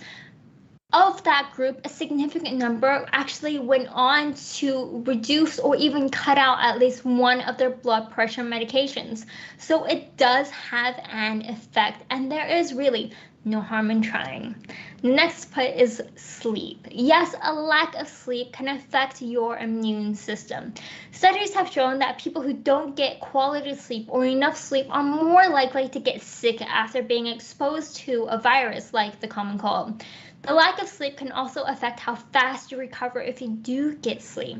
of that group, a significant number actually went on to reduce or even cut out at least one of their blood pressure medications. So it does have an effect, and there is really no harm in trying. The next part is sleep. Yes, a lack of sleep can affect your immune system. Studies have shown that people who don't get quality sleep or enough sleep are more likely to get sick after being exposed to a virus like the common cold. The lack of sleep can also affect how fast you recover if you do get sleep.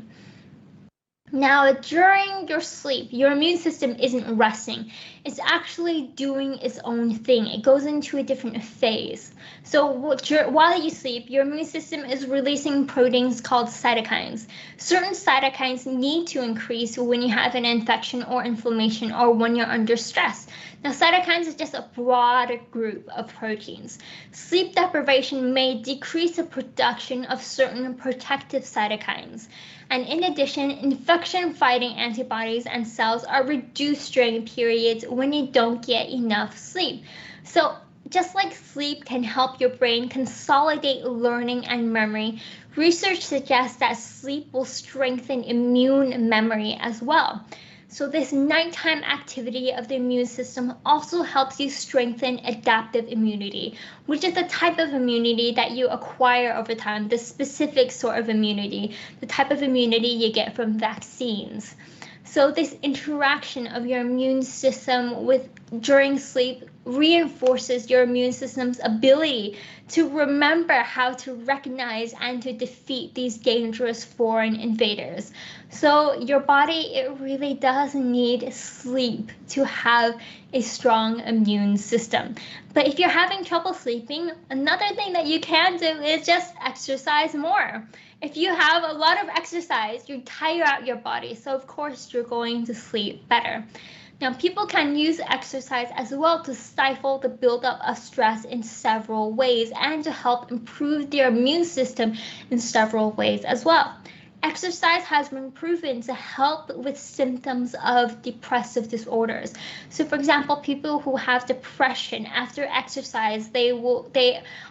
Now, during your sleep, your immune system isn't resting. It's actually doing its own thing. It goes into a different phase. So while you sleep, your immune system is releasing proteins called cytokines. Certain cytokines need to increase when you have an infection or inflammation or when you're under stress. Now, cytokines is just a broad group of proteins. Sleep deprivation may decrease the production of certain protective cytokines. And in addition, infection-fighting antibodies and cells are reduced during periods when you don't get enough sleep. So just like sleep can help your brain consolidate learning and memory, research suggests that sleep will strengthen immune memory as well. So this nighttime activity of the immune system also helps you strengthen adaptive immunity, which is the type of immunity that you acquire over time, the specific sort of immunity, the type of immunity you get from vaccines. So this interaction of your immune system with during sleep reinforces your immune system's ability to remember how to recognize and to defeat these dangerous foreign invaders. So your body, it really does need sleep to have a strong immune system. But if you're having trouble sleeping, another thing that you can do is just exercise more. If you have a lot of exercise, you tire out your body, so of course you're going to sleep better. Now, people can use exercise as well to stifle the buildup of stress in several ways and to help improve their immune system in several ways as well. Exercise has been proven to help with symptoms of depressive disorders. So for example, people who have depression after exercise, they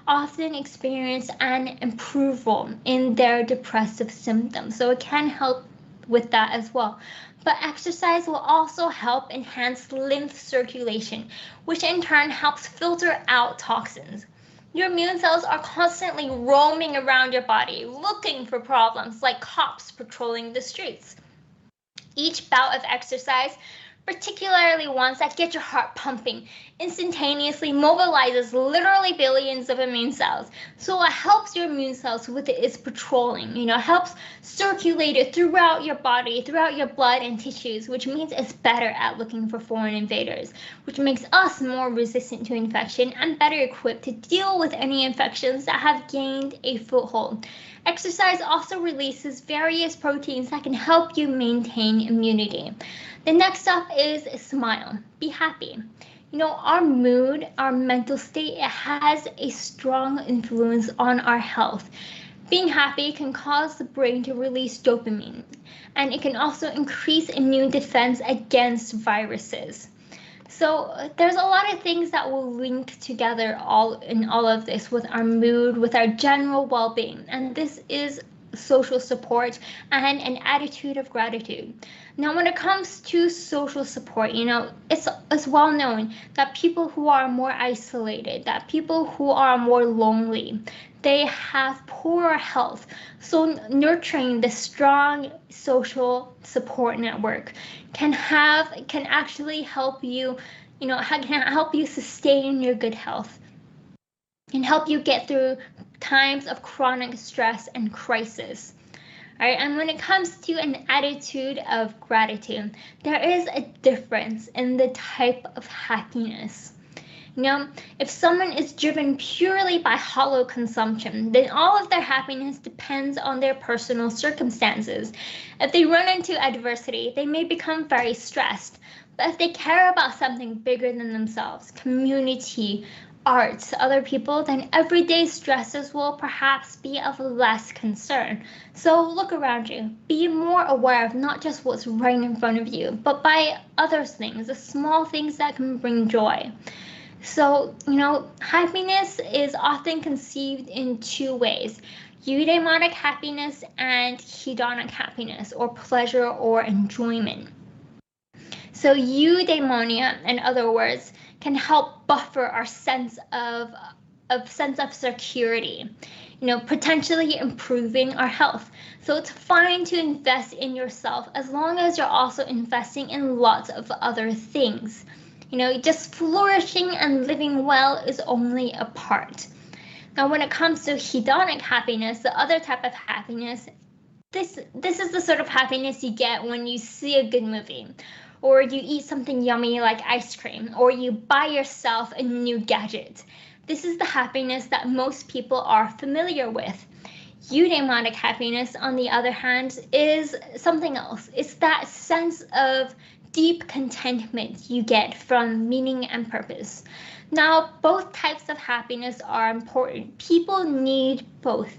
often experience an improvement in their depressive symptoms. So it can help with that as well. But exercise will also help enhance lymph circulation, which in turn helps filter out toxins. Your immune cells are constantly roaming around your body, looking for problems like cops patrolling the streets. Each bout of exercise, particularly ones that get your heart pumping, instantaneously mobilizes literally billions of immune cells. So it helps your immune cells with its patrolling, helps circulate it throughout your body, throughout your blood and tissues, which means it's better at looking for foreign invaders, which makes us more resistant to infection and better equipped to deal with any infections that have gained a foothold. Exercise also releases various proteins that can help you maintain immunity. The next up is smile. Be happy. Our mood, our mental state, it has a strong influence on our health. Being happy can cause the brain to release dopamine, and it can also increase immune defense against viruses. So there's a lot of things that will link together all of this with our mood, with our general well-being, and this is social support and an attitude of gratitude. Now, when it comes to social support, it's well known that people who are more isolated, that people who are more lonely, they have poorer health. So nurturing the strong social support network can actually help you, can help you sustain your good health, can help you get through times of chronic stress and crisis. All right, and when it comes to an attitude of gratitude, there is a difference in the type of happiness. If someone is driven purely by hollow consumption, then all of their happiness depends on their personal circumstances. If they run into adversity, they may become very stressed. But if they care about something bigger than themselves, community, arts, other people, then everyday stresses will perhaps be of less concern. So look around you. Be more aware of not just what's right in front of you, but by other things, the small things that can bring joy. So, happiness is often conceived in two ways: eudaimonic happiness and hedonic happiness, or pleasure or enjoyment. So eudaimonia, in other words, can help buffer our sense of security, potentially improving our health. So it's fine to invest in yourself as long as you're also investing in lots of other things. Just flourishing and living well is only a part. Now, when it comes to hedonic happiness, the other type of happiness, this is the sort of happiness you get when you see a good movie, or you eat something yummy like ice cream, or you buy yourself a new gadget. This is the happiness that most people are familiar with. Eudaimonic happiness, on the other hand, is something else. It's that sense of deep contentment you get from meaning and purpose. Now, both types of happiness are important. People need both.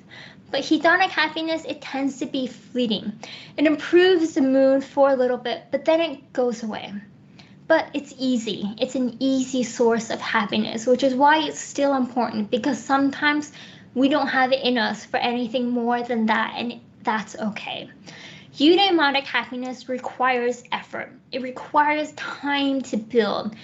But hedonic happiness, it tends to be fleeting. It improves the mood for a little bit, but then it goes away. But it's easy. It's an easy source of happiness, which is why it's still important, because sometimes we don't have it in us for anything more than that, and that's okay. Eudaimonic happiness requires effort. It requires time to build.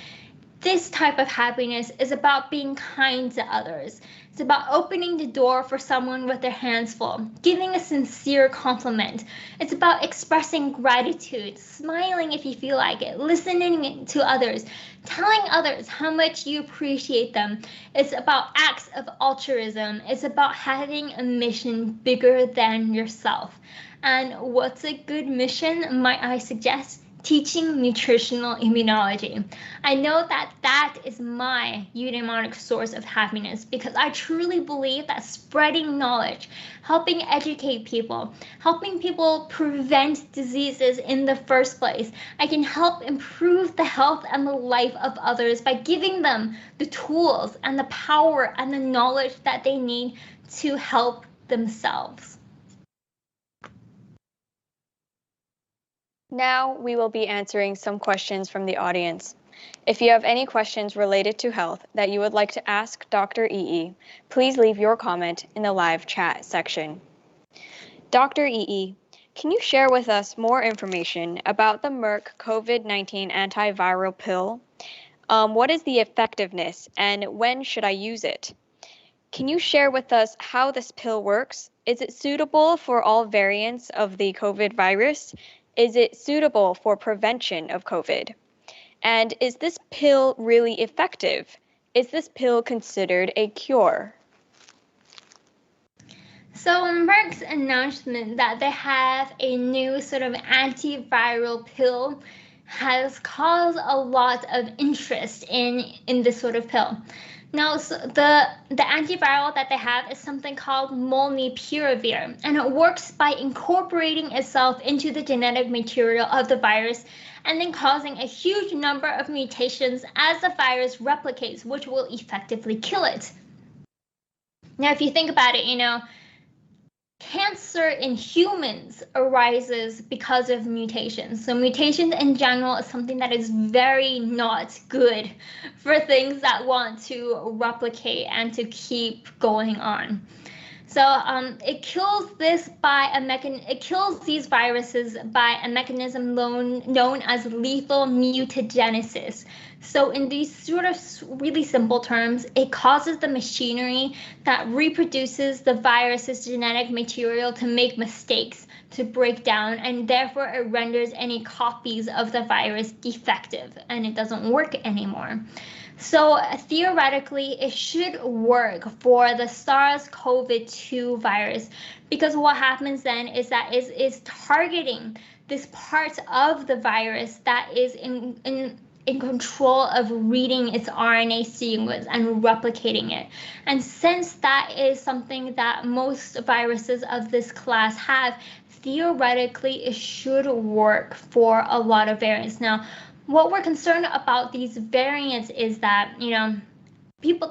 This type of happiness is about being kind to others. It's about opening the door for someone with their hands full, giving a sincere compliment. It's about expressing gratitude, smiling if you feel like it, listening to others, telling others how much you appreciate them. It's about acts of altruism. It's about having a mission bigger than yourself. And what's a good mission, might I suggest? Teaching nutritional immunology. I know that that is my eudaimonic source of happiness because I truly believe that spreading knowledge, helping educate people, helping people prevent diseases in the first place, I can help improve the health and the life of others by giving them the tools and the power and the knowledge that they need to help themselves. Now we will be answering some questions from the audience. If you have any questions related to health that you would like to ask Dr. EE, please leave your comment in the live chat section. Dr. EE, can you share with us more information about the Merck COVID-19 antiviral pill? What is the effectiveness and when should I use it? Can you share with us how this pill works? Is it suitable for all variants of the COVID virus? Is it suitable for prevention of COVID? And is this pill really effective? Is this pill considered a cure? So Merck's announcement that they have a new sort of antiviral pill has caused a lot of interest in this sort of pill. Now, so the antiviral that they have is something called molnupiravir, and it works by incorporating itself into the genetic material of the virus and then causing a huge number of mutations as the virus replicates, which will effectively kill it. Now, if you think about it, cancer in humans arises because of mutations. So mutations in general is something that is very not good for things that want to replicate and to keep going on. So it kills these viruses by a mechanism known as lethal mutagenesis. So in these sort of really simple terms, it causes the machinery that reproduces the virus's genetic material to make mistakes, to break down, and therefore it renders any copies of the virus defective and it doesn't work anymore. So theoretically, it should work for the SARS-CoV-2 virus because what happens then is that is targeting this part of the virus that is in control of reading its RNA sequence and replicating it. And since that is something that most viruses of this class have, theoretically, it should work for a lot of variants. Now, what we're concerned about these variants is that, people,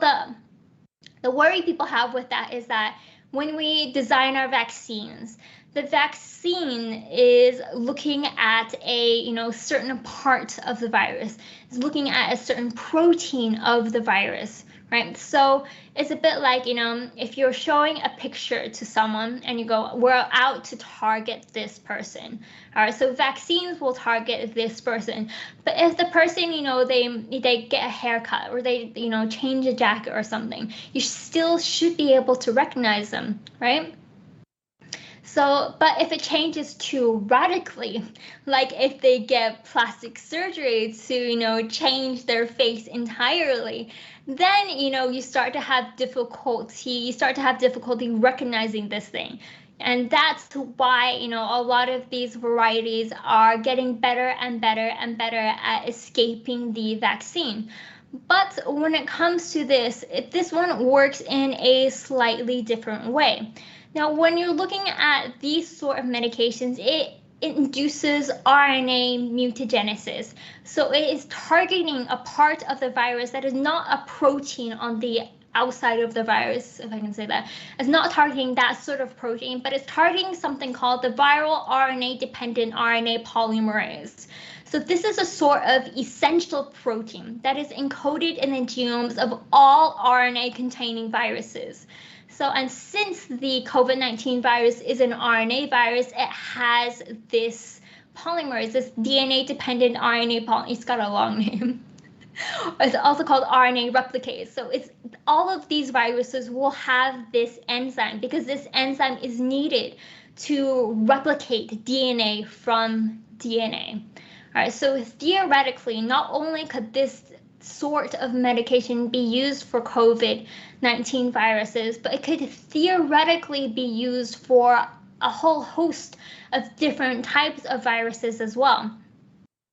the worry people have with that is that when we design our vaccines, the vaccine is looking at a certain part of the virus, is looking at a certain protein of the virus, right? So it's a bit like, if you're showing a picture to someone and you go, we're out to target this person. All right, so vaccines will target this person. But if the person, they get a haircut or they, change a jacket or something, you still should be able to recognize them, right? So, but if it changes too radically, like if they get plastic surgery to, change their face entirely, then, you start to have difficulty recognizing this thing. And that's why, a lot of these varieties are getting better and better and better at escaping the vaccine. But when it comes to this one works in a slightly different way. Now, when you're looking at these sort of medications, it induces RNA mutagenesis. So it is targeting a part of the virus that is not a protein on the outside of the virus, if I can say that. It's not targeting that sort of protein, but it's targeting something called the viral RNA-dependent RNA polymerase. So this is a sort of essential protein that is encoded in the genomes of all RNA-containing viruses. So, and since the COVID-19 virus is an RNA virus, it has this polymerase, this DNA-dependent RNA polymerase. It's got a long name. It's also called RNA replicase. So it's all of these viruses will have this enzyme because this enzyme is needed to replicate DNA from DNA. All right, so theoretically, not only could this sort of medication be used for COVID-19 viruses, but it could theoretically be used for a whole host of different types of viruses as well.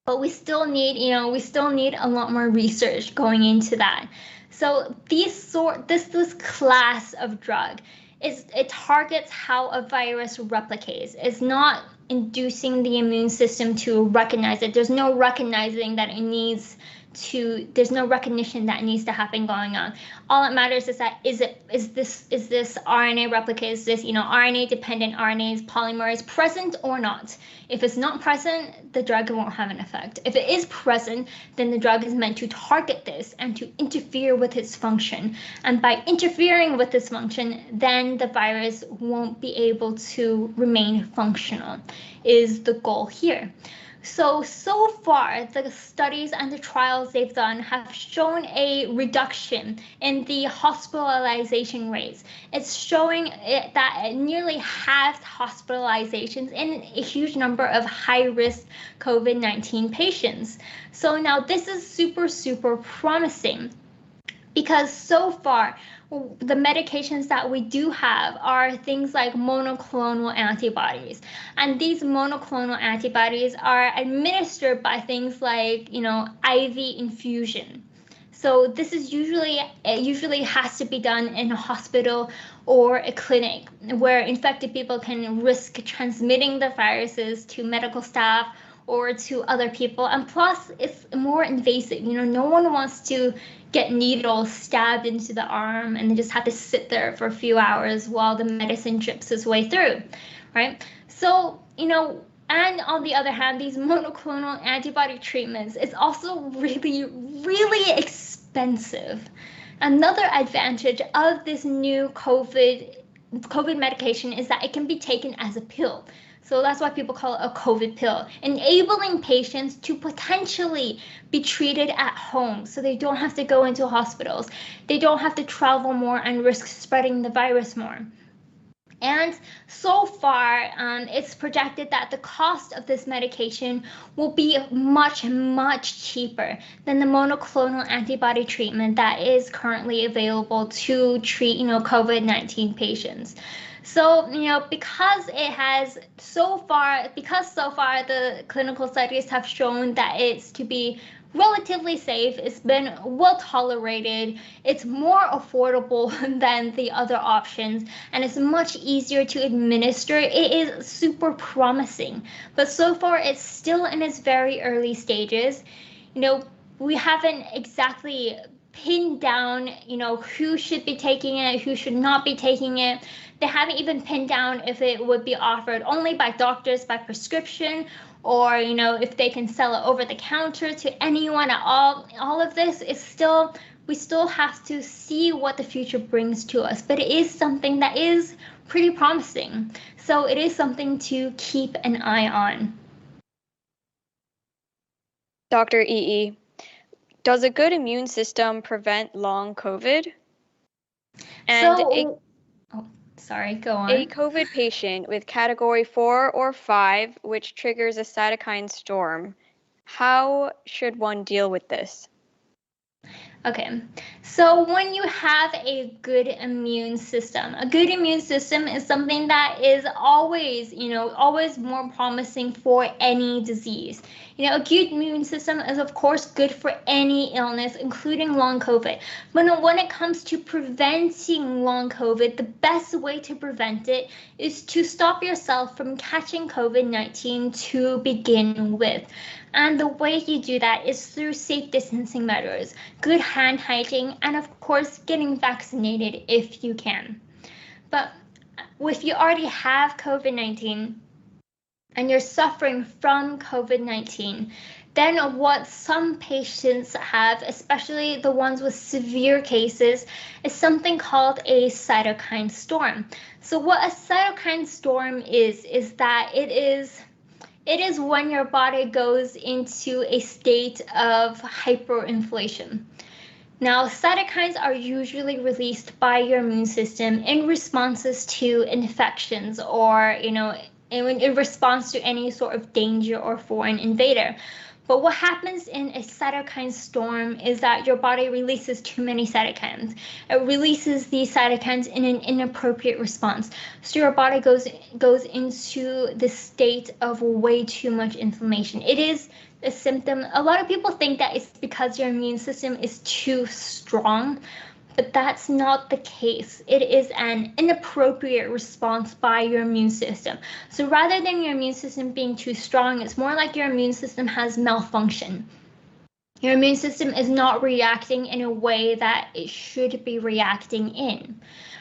But we still need, we still need a lot more research going into that. So this class of drug it targets how a virus replicates. It's not inducing the immune system to recognize it. There's no recognizing that it needs to, there's no recognition that needs to happen going on. All that matters is that is this RNA replicate, is this RNA dependent RNase polymerase present or not? If it's not present, the drug won't have an effect. If it is present, then the drug is meant to target this and to interfere with its function. And by interfering with this function, then the virus won't be able to remain functional, is the goal here. So far, the studies and the trials they've done have shown a reduction in the hospitalization rates. It's showing that it nearly halved hospitalizations in a huge number of high-risk COVID-19 patients. So now this is super, super promising, because so far the medications that we do have are things like monoclonal antibodies, and these monoclonal antibodies are administered by things like IV infusion. So this is usually has to be done in a hospital or a clinic where infected people can risk transmitting the viruses to medical staff or to other people, and plus it's more invasive. No one wants to get needles stabbed into the arm and they just have to sit there for a few hours while the medicine drips its way through, right? So and on the other hand, these monoclonal antibody treatments is also really, really expensive. Another advantage of this new COVID medication is that it can be taken as a pill. So that's why people call it a COVID pill, enabling patients to potentially be treated at home so they don't have to go into hospitals. They don't have to travel more and risk spreading the virus more. And so far, it's projected that the cost of this medication will be much, much cheaper than the monoclonal antibody treatment that is currently available to treat, COVID-19 patients. So, because so far the clinical studies have shown that it's to be relatively safe, it's been well tolerated, it's more affordable than the other options, and it's much easier to administer, it is super promising. But so far, it's still in its very early stages. We haven't exactly pinned down, who should be taking it, who should not be taking it. They haven't even pinned down if it would be offered only by doctors by prescription, or if they can sell it over the counter to anyone at all. All of this is we still have to see what the future brings to us, but it is something that is pretty promising. So it is something to keep an eye on. Dr. EE, does a good immune system prevent long COVID? And sorry, go on. A COVID patient with category 4 or 5, which triggers a cytokine storm, how should one deal with this? Okay, so when you have a good immune system is something that is always, always more promising for any disease. A good immune system is of course good for any illness, including long COVID. But when it comes to preventing long COVID, the best way to prevent it is to stop yourself from catching COVID-19 to begin with. And the way you do that is through safe distancing measures, good hand hygiene, and of course, getting vaccinated if you can. But if you already have COVID-19 and you're suffering from COVID-19, then what some patients have, especially the ones with severe cases, is something called a cytokine storm. So what a cytokine storm is that It is when your body goes into a state of hyperinflation. Now, cytokines are usually released by your immune system in responses to infections or, in response to any sort of danger or foreign invader. But what happens in a cytokine storm is that your body releases too many cytokines. It releases these cytokines in an inappropriate response. So your body goes into the state of way too much inflammation. It is a symptom. A lot of people think that it's because your immune system is too strong, but that's not the case. It is an inappropriate response by your immune system. So rather than your immune system being too strong, it's more like your immune system has malfunction. Your immune system is not reacting in a way that it should be reacting in.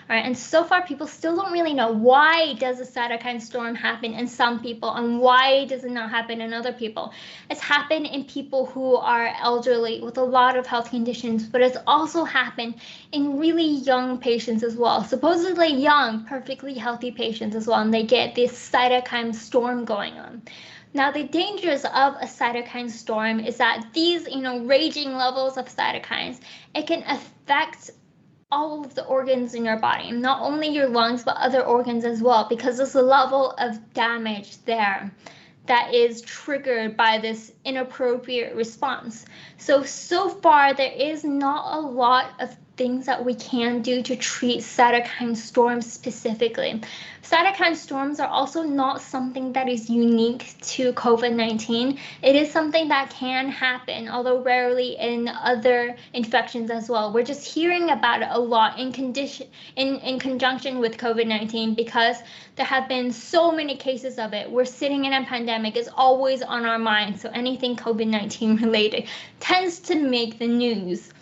All right, and so far people still don't really know why does a cytokine storm happen in some people and why does it not happen in other people. It's happened in people who are elderly with a lot of health conditions, but it's also happened in really young patients as well, supposedly young, perfectly healthy patients as well, and they get this cytokine storm going on. Now, the dangers of a cytokine storm is that these, raging levels of cytokines, it can affect all of the organs in your body, not only your lungs, but other organs as well, because there's a level of damage there that is triggered by this inappropriate response. So far, there is not a lot of things that we can do to treat cytokine storms specifically. Cytokine storms are also not something that is unique to COVID-19. It is something that can happen, although rarely in other infections as well. We're just hearing about it a lot in conjunction with COVID-19 because there have been so many cases of it. We're sitting in a pandemic, it's always on our minds. So anything COVID-19 related tends to make the news.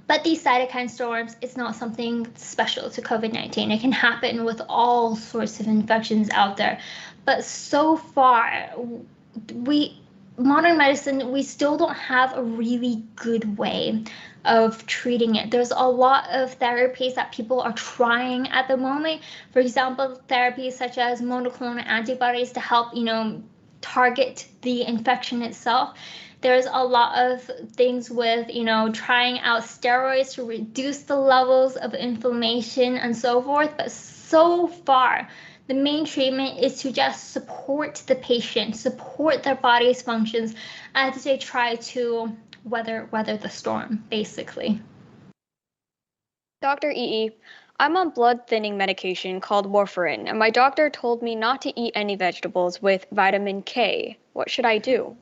But these cytokine storms, it's not something special to COVID-19. It can happen with all sorts of infections out there. But so far, modern medicine, we still don't have a really good way of treating it. There's a lot of therapies that people are trying at the moment. For example, therapies such as monoclonal antibodies to help, target the infection itself. There's a lot of things with, trying out steroids to reduce the levels of inflammation and so forth. But so far, the main treatment is to just support the patient, support their body's functions as they try to weather the storm, basically. Dr. EE, I'm on blood thinning medication called warfarin, and my doctor told me not to eat any vegetables with vitamin K. What should I do?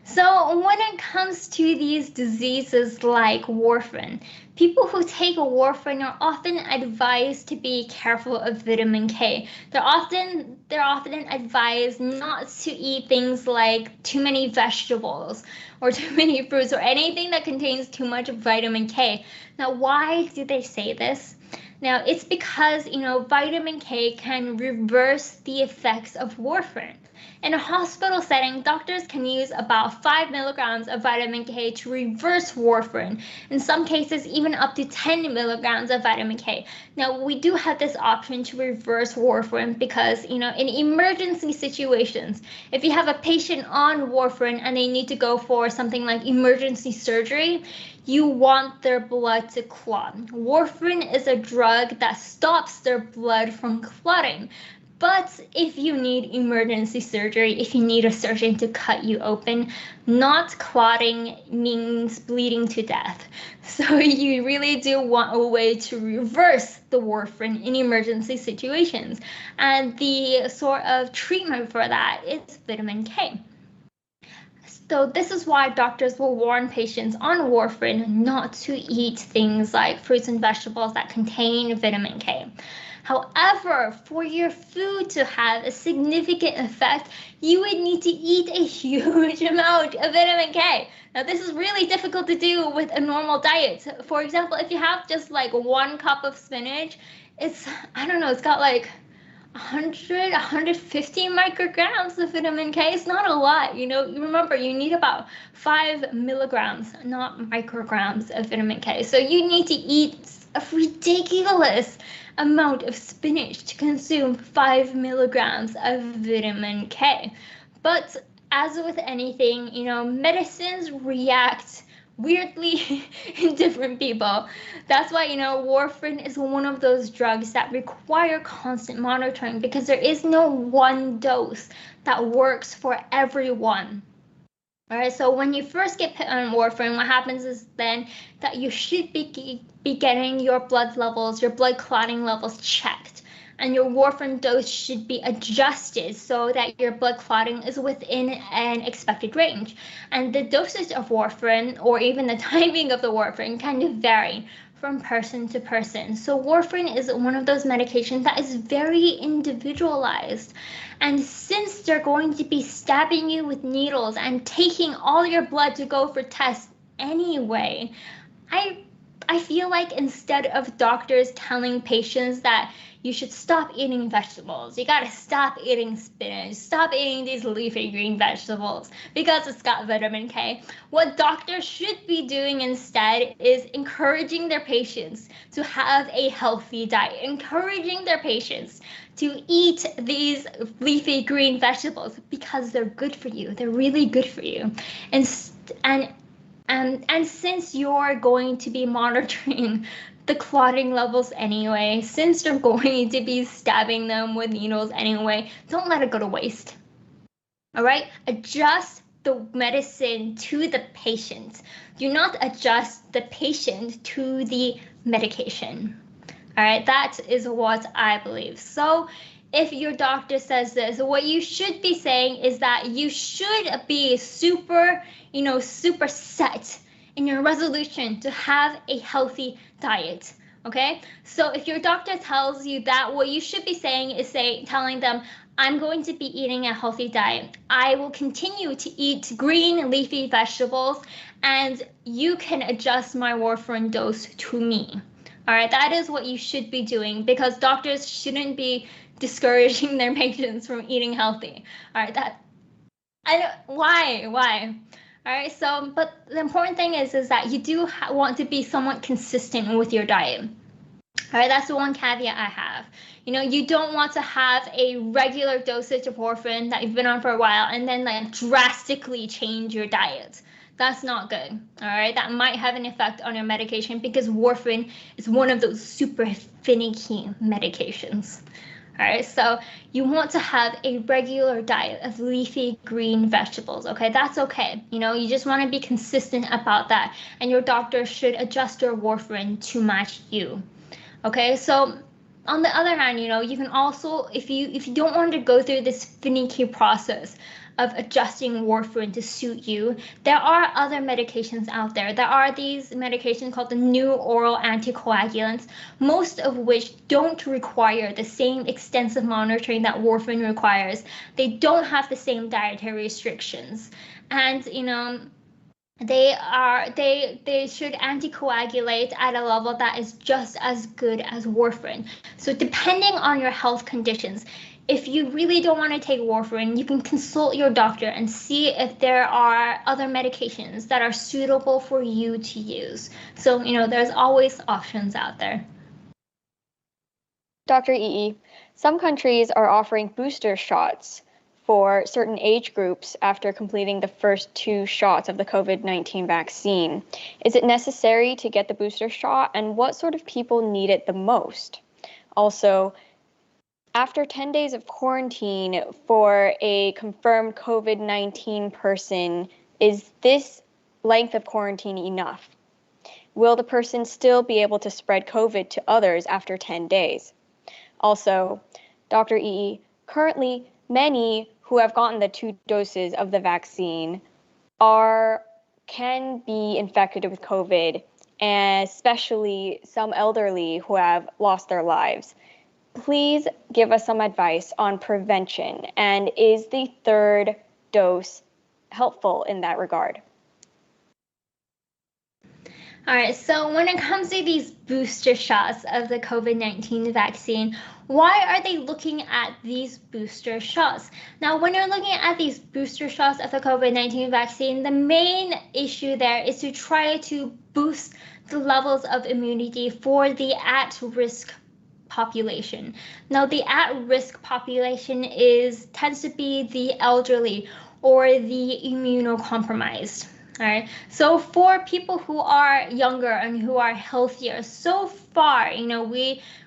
So when it comes to these diseases like warfarin, people who take warfarin are often advised to be careful of vitamin K. They're often advised not to eat things like too many vegetables or too many fruits or anything that contains too much vitamin K. Now, why do they say this? Now, it's because, vitamin K can reverse the effects of warfarin. In a hospital setting, doctors can use about 5 milligrams of vitamin K to reverse warfarin. In some cases, even up to 10 milligrams of vitamin K. Now, we do have this option to reverse warfarin because, in emergency situations, if you have a patient on warfarin and they need to go for something like emergency surgery, you want their blood to clot. Warfarin is a drug that stops their blood from clotting. But if you need emergency surgery, if you need a surgeon to cut you open, not clotting means bleeding to death. So you really do want a way to reverse the warfarin in emergency situations. And the sort of treatment for that is vitamin K. So this is why doctors will warn patients on warfarin not to eat things like fruits and vegetables that contain vitamin K. However, for your food to have a significant effect, you would need to eat a huge amount of vitamin K. Now, this is really difficult to do with a normal diet. For example, if you have just like 1 cup of spinach, it's got like 150 micrograms of vitamin K. It's not a lot, remember you need about 5 milligrams, not micrograms of vitamin K. So you need to eat a ridiculous amount of spinach to consume 5 milligrams of vitamin K. But as with anything, medicines react weirdly in different people. That's why, warfarin is one of those drugs that require constant monitoring because there is no one dose that works for everyone. All right, so when you first get put on warfarin, what happens is then that you should be getting your blood levels, your blood clotting levels checked. And your warfarin dose should be adjusted so that your blood clotting is within an expected range. And the dosage of warfarin, or even the timing of the warfarin, can vary from person to person. So warfarin is one of those medications that is very individualized. And since they're going to be stabbing you with needles and taking all your blood to go for tests anyway, I feel like instead of doctors telling patients that you should stop eating vegetables, you gotta stop eating spinach, stop eating these leafy green vegetables because it's got vitamin K, what doctors should be doing instead is encouraging their patients to have a healthy diet, encouraging their patients to eat these leafy green vegetables because they're good for you, they're really good for you. And since you're going to be monitoring the clotting levels anyway, since you're going to be stabbing them with needles anyway, don't let it go to waste. All right, adjust the medicine to the patient. Do not adjust the patient to the medication. All right, that is what I believe. So if your doctor says this, what you should be saying is that you should be super set in your resolution to have a healthy diet. Okay, so if your doctor tells you that, what you should be saying is telling them, I'm going to be eating a healthy diet. I will continue to eat green leafy vegetables, and you can adjust my warfarin dose to me. All right, that is what you should be doing because doctors shouldn't be discouraging their patients from eating healthy. All right, why? All right, so, but the important thing is that you do want to be somewhat consistent with your diet. All right, that's the one caveat I have. You don't want to have a regular dosage of warfarin that you've been on for a while and then like drastically change your diet. That's not good. All right, that might have an effect on your medication because warfarin is one of those super finicky medications. All right, so you want to have a regular diet of leafy green vegetables. Okay, that's okay. You just want to be consistent about that, and your doctor should adjust your warfarin to match you. Okay, so on the other hand, you can also, if you don't want to go through this finicky process of adjusting warfarin to suit you, there are other medications out there. There are these medications called the new oral anticoagulants, most of which don't require the same extensive monitoring that warfarin requires. They don't have the same dietary restrictions, and they should anticoagulate at a level that is just as good as warfarin. So depending on your health conditions, if you really don't want to take warfarin, you can consult your doctor and see if there are other medications that are suitable for you to use. So, there's always options out there. Dr. EE, some countries are offering booster shots for certain age groups after completing the first 2 shots of the COVID-19 vaccine. Is it necessary to get the booster shot, and what sort of people need it the most? Also, after 10 days of quarantine for a confirmed COVID-19 person, is this length of quarantine enough? Will the person still be able to spread COVID to others after 10 days? Also, Dr. EE, currently many who have gotten the 2 doses of the vaccine can be infected with COVID, and especially some elderly who have lost their lives. Please give us some advice on prevention, and is the 3rd dose helpful in that regard? All right, so when it comes to these booster shots of the COVID-19 vaccine, why are they looking at these booster shots? Now, when you're looking at these booster shots of the COVID-19 vaccine, the main issue there is to try to boost the levels of immunity for the at-risk population. Now, the at-risk population tends to be the elderly or the immunocompromised. All right. So for people who are younger and who are healthier, so far,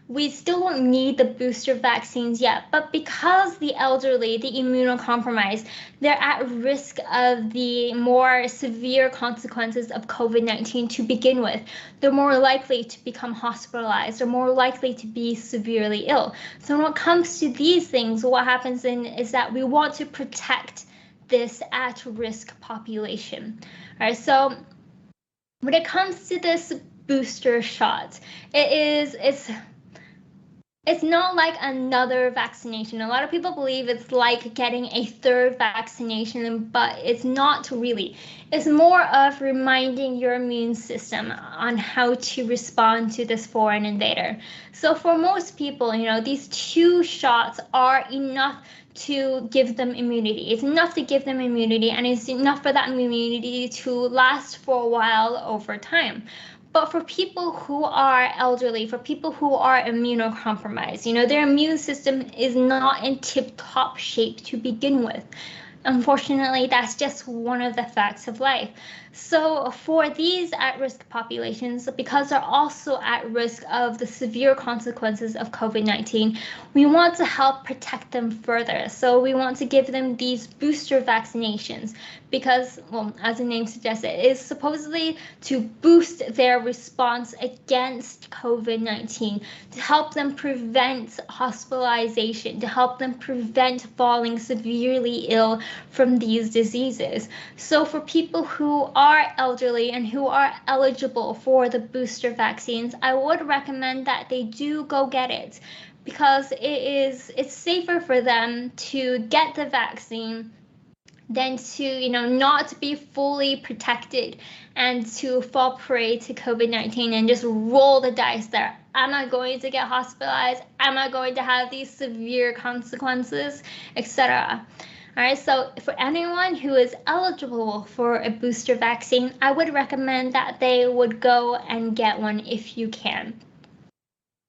we still don't need the booster vaccines yet, but because the elderly, the immunocompromised, they're at risk of the more severe consequences of COVID-19 to begin with. They're more likely to become hospitalized, they're more likely to be severely ill. So when it comes to these things, what happens is that we want to protect this at-risk population. All right, so when it comes to this booster shot, it's not like another vaccination. A lot of people believe it's like getting a third vaccination, but it's not really. It's more of reminding your immune system on how to respond to this foreign invader. So for most people, these 2 shots are enough to give them immunity. It's enough to give them immunity, and it's enough for that immunity to last for a while over time. But for people who are elderly, for people who are immunocompromised, their immune system is not in tip-top shape to begin with. Unfortunately, that's just one of the facts of life. So for these at-risk populations, because they're also at risk of the severe consequences of COVID-19, we want to help protect them further. So we want to give them these booster vaccinations because, well, as the name suggests, it is supposedly to boost their response against COVID-19, to help them prevent hospitalization, to help them prevent falling severely ill from these diseases. So for people who are elderly and who are eligible for the booster vaccines, I would recommend that they do go get it because it's safer for them to get the vaccine than to not be fully protected and to fall prey to COVID-19 and just roll the dice there. Am I going to get hospitalized? Am I going to have these severe consequences, etc.? All right, so for anyone who is eligible for a booster vaccine, I would recommend that they would go and get one if you can.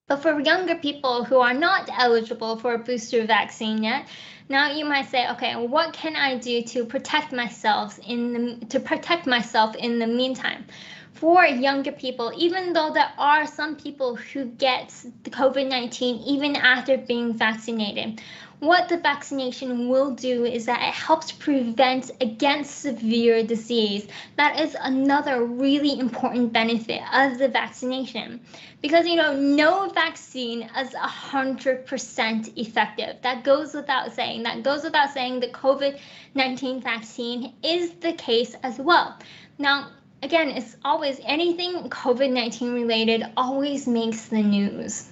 But for younger people who are not eligible for a booster vaccine yet, now you might say, okay, what can I do to protect myself in the meantime? For younger people, even though there are some people who get the COVID-19 even after being vaccinated, what the vaccination will do is that it helps prevent against severe disease. That is another really important benefit of the vaccination because no vaccine is 100% effective. That goes without saying. The COVID-19 vaccine is the case as well. Now, again, it's always anything COVID-19 related always makes the news.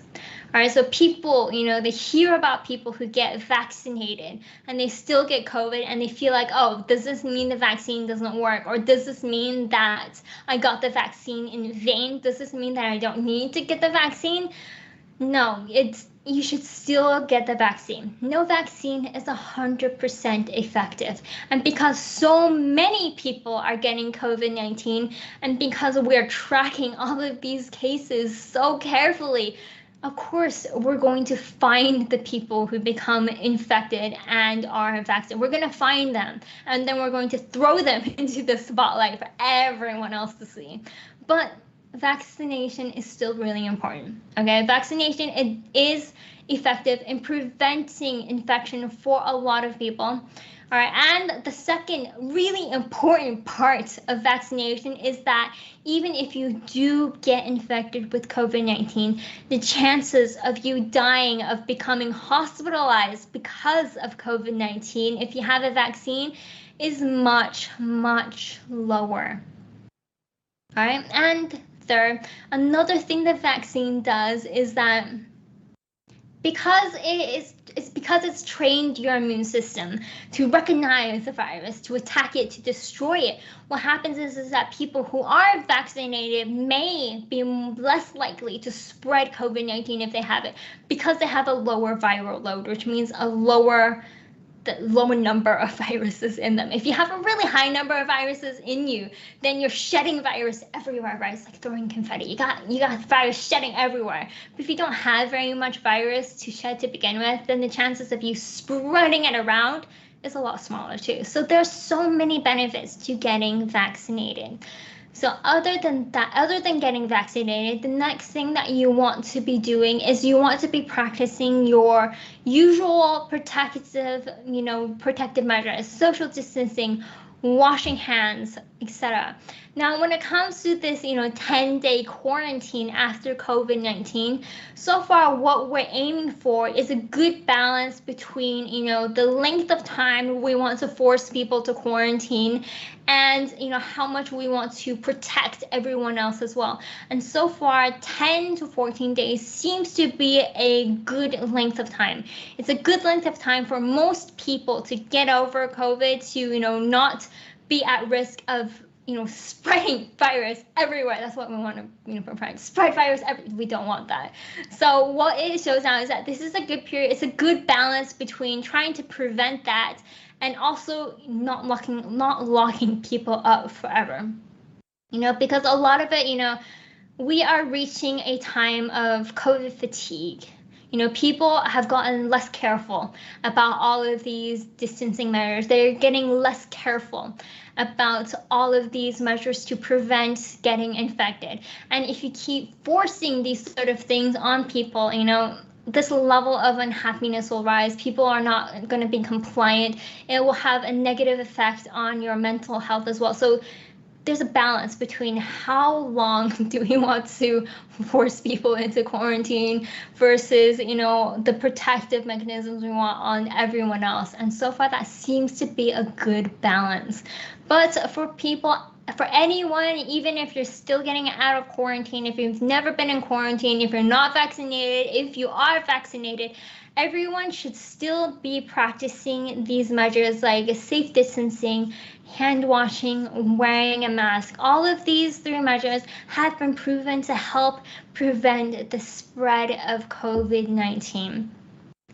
All right, so people, they hear about people who get vaccinated and they still get COVID and they feel like, oh, does this mean the vaccine doesn't work? Or does this mean that I got the vaccine in vain? Does this mean that I don't need to get the vaccine? No, you should still get the vaccine. No vaccine is 100% effective. And because so many people are getting COVID-19 and because we're tracking all of these cases so carefully, of course, we're going to find the people who become infected and are vaccinated. We're going to find them, and then we're going to throw them into the spotlight for everyone else to see. But vaccination is still really important, okay? Vaccination is effective in preventing infection for a lot of people. All right, and the second really important part of vaccination is that even if you do get infected with COVID-19, the chances of you dying, of becoming hospitalized because of COVID-19, if you have a vaccine, is much, much lower. All right, and third, another thing the vaccine does is that because it's trained your immune system to recognize the virus, to attack it, to destroy it. What happens is that people who are vaccinated may be less likely to spread COVID-19 if they have it because they have a lower viral load, which means a lower the lower number of viruses in them. If you have a really high number of viruses in you, then you're shedding virus everywhere, right? It's like throwing confetti. You got virus shedding everywhere. But if you don't have very much virus to shed to begin with, then the chances of you spreading it around is a lot smaller too. So there's so many benefits to getting vaccinated. So other than getting vaccinated, the next thing that you want to be doing is you want to be practicing your usual protective measures, social distancing, washing hands, etc. Now, when it comes to this, 10-day quarantine after COVID-19, so far what we're aiming for is a good balance between, the length of time we want to force people to quarantine and, how much we want to protect everyone else as well. And so far, 10 to 14 days seems to be a good length of time. It's a good length of time for most people to get over COVID, to, not be at risk of spreading virus everywhere. That's what we want to prevent. Spread virus we don't want that. So what it shows now is that this is a good period. It's a good balance between trying to prevent that and also not locking people up forever. Because a lot of it, we are reaching a time of COVID fatigue. People have gotten less careful about all of these distancing measures. They're getting less careful about all of these measures to prevent getting infected. And if you keep forcing these sort of things on people, this level of unhappiness will rise. People are not going to be compliant. It will have a negative effect on your mental health as well. So there's a balance between how long do we want to force people into quarantine versus, the protective mechanisms we want on everyone else. And so far, that seems to be a good balance. But for anyone, even if you're still getting out of quarantine, if you've never been in quarantine, if you're not vaccinated, if you are vaccinated, everyone should still be practicing these measures like safe distancing, hand washing, wearing a mask. All of these 3 measures have been proven to help prevent the spread of COVID-19.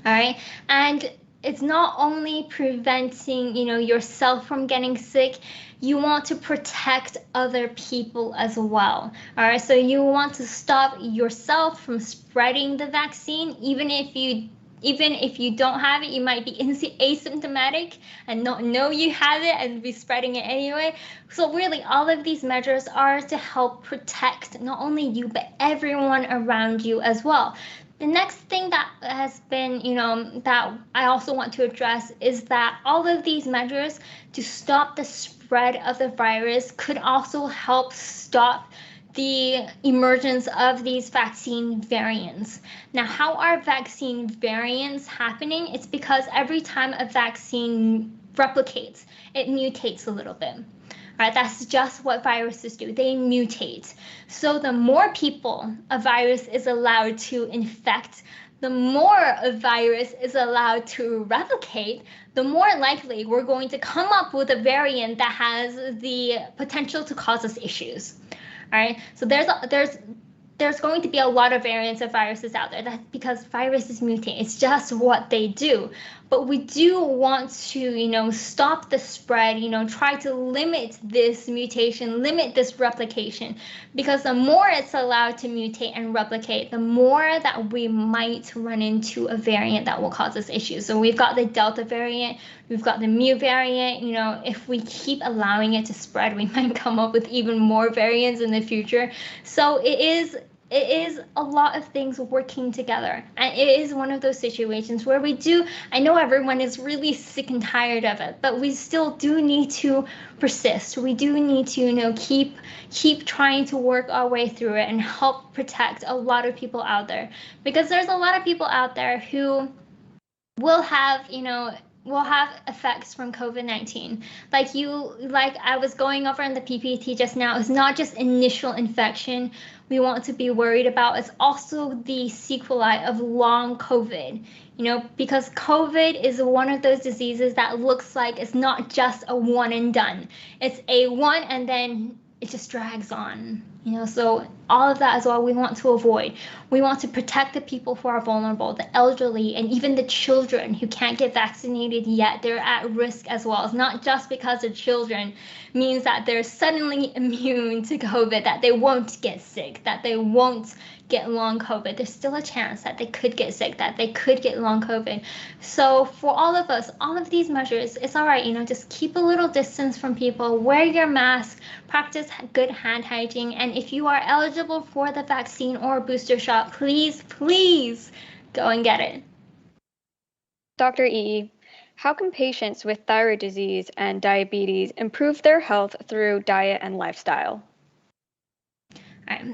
All right, and it's not only preventing, yourself from getting sick, you want to protect other people as well. All right, so you want to stop yourself from spreading the vaccine. Even if you don't have it, you might be asymptomatic and not know you have it and be spreading it anyway. So really, all of these measures are to help protect not only you, but everyone around you as well. The next thing that has been, that I also want to address is that all of these measures to stop the spread of the virus could also help stop the emergence of these vaccine variants. Now, how are vaccine variants happening? It's because every time a vaccine replicates, it mutates a little bit. Right, that's just what viruses do. They mutate. So the more people a virus is allowed to infect, the more a virus is allowed to replicate, the more likely we're going to come up with a variant that has the potential to cause us issues. All right, so there's going to be a lot of variants of viruses out there. That's because viruses mutate. It's just what they do. But we do want to, stop the spread, try to limit this mutation, limit this replication, because the more it's allowed to mutate and replicate, the more that we might run into a variant that will cause us issues. So we've got the Delta variant, we've got the Mu variant. If we keep allowing it to spread, we might come up with even more variants in the future. So it is a lot of things working together. And it is one of those situations where I know everyone is really sick and tired of it, but we still do need to persist. We do need to, keep trying to work our way through it and help protect a lot of people out there. Because there's a lot of people out there who will have effects from COVID-19. Like I was going over in the PPT just now, it's not just initial infection we want to be worried about, it's also the sequelae of long COVID. Because COVID is one of those diseases that looks like it's not just a one and done. It's a one and then it just drags on, so all of that as well we want to avoid. We want to protect the people who are vulnerable, the elderly, and even the children who can't get vaccinated yet. They're at risk as well. It's not just because they're children means that they're suddenly immune to COVID, that they won't get sick, that they won't get long COVID. There's still a chance that they could get sick, that they could get long COVID. So for all of us, all of these measures, it's all right, just keep a little distance from people, wear your mask, practice good hand hygiene, and if you are eligible for the vaccine or booster shot, please go and get it. Dr. E, how can patients with thyroid disease and diabetes improve their health through diet and lifestyle?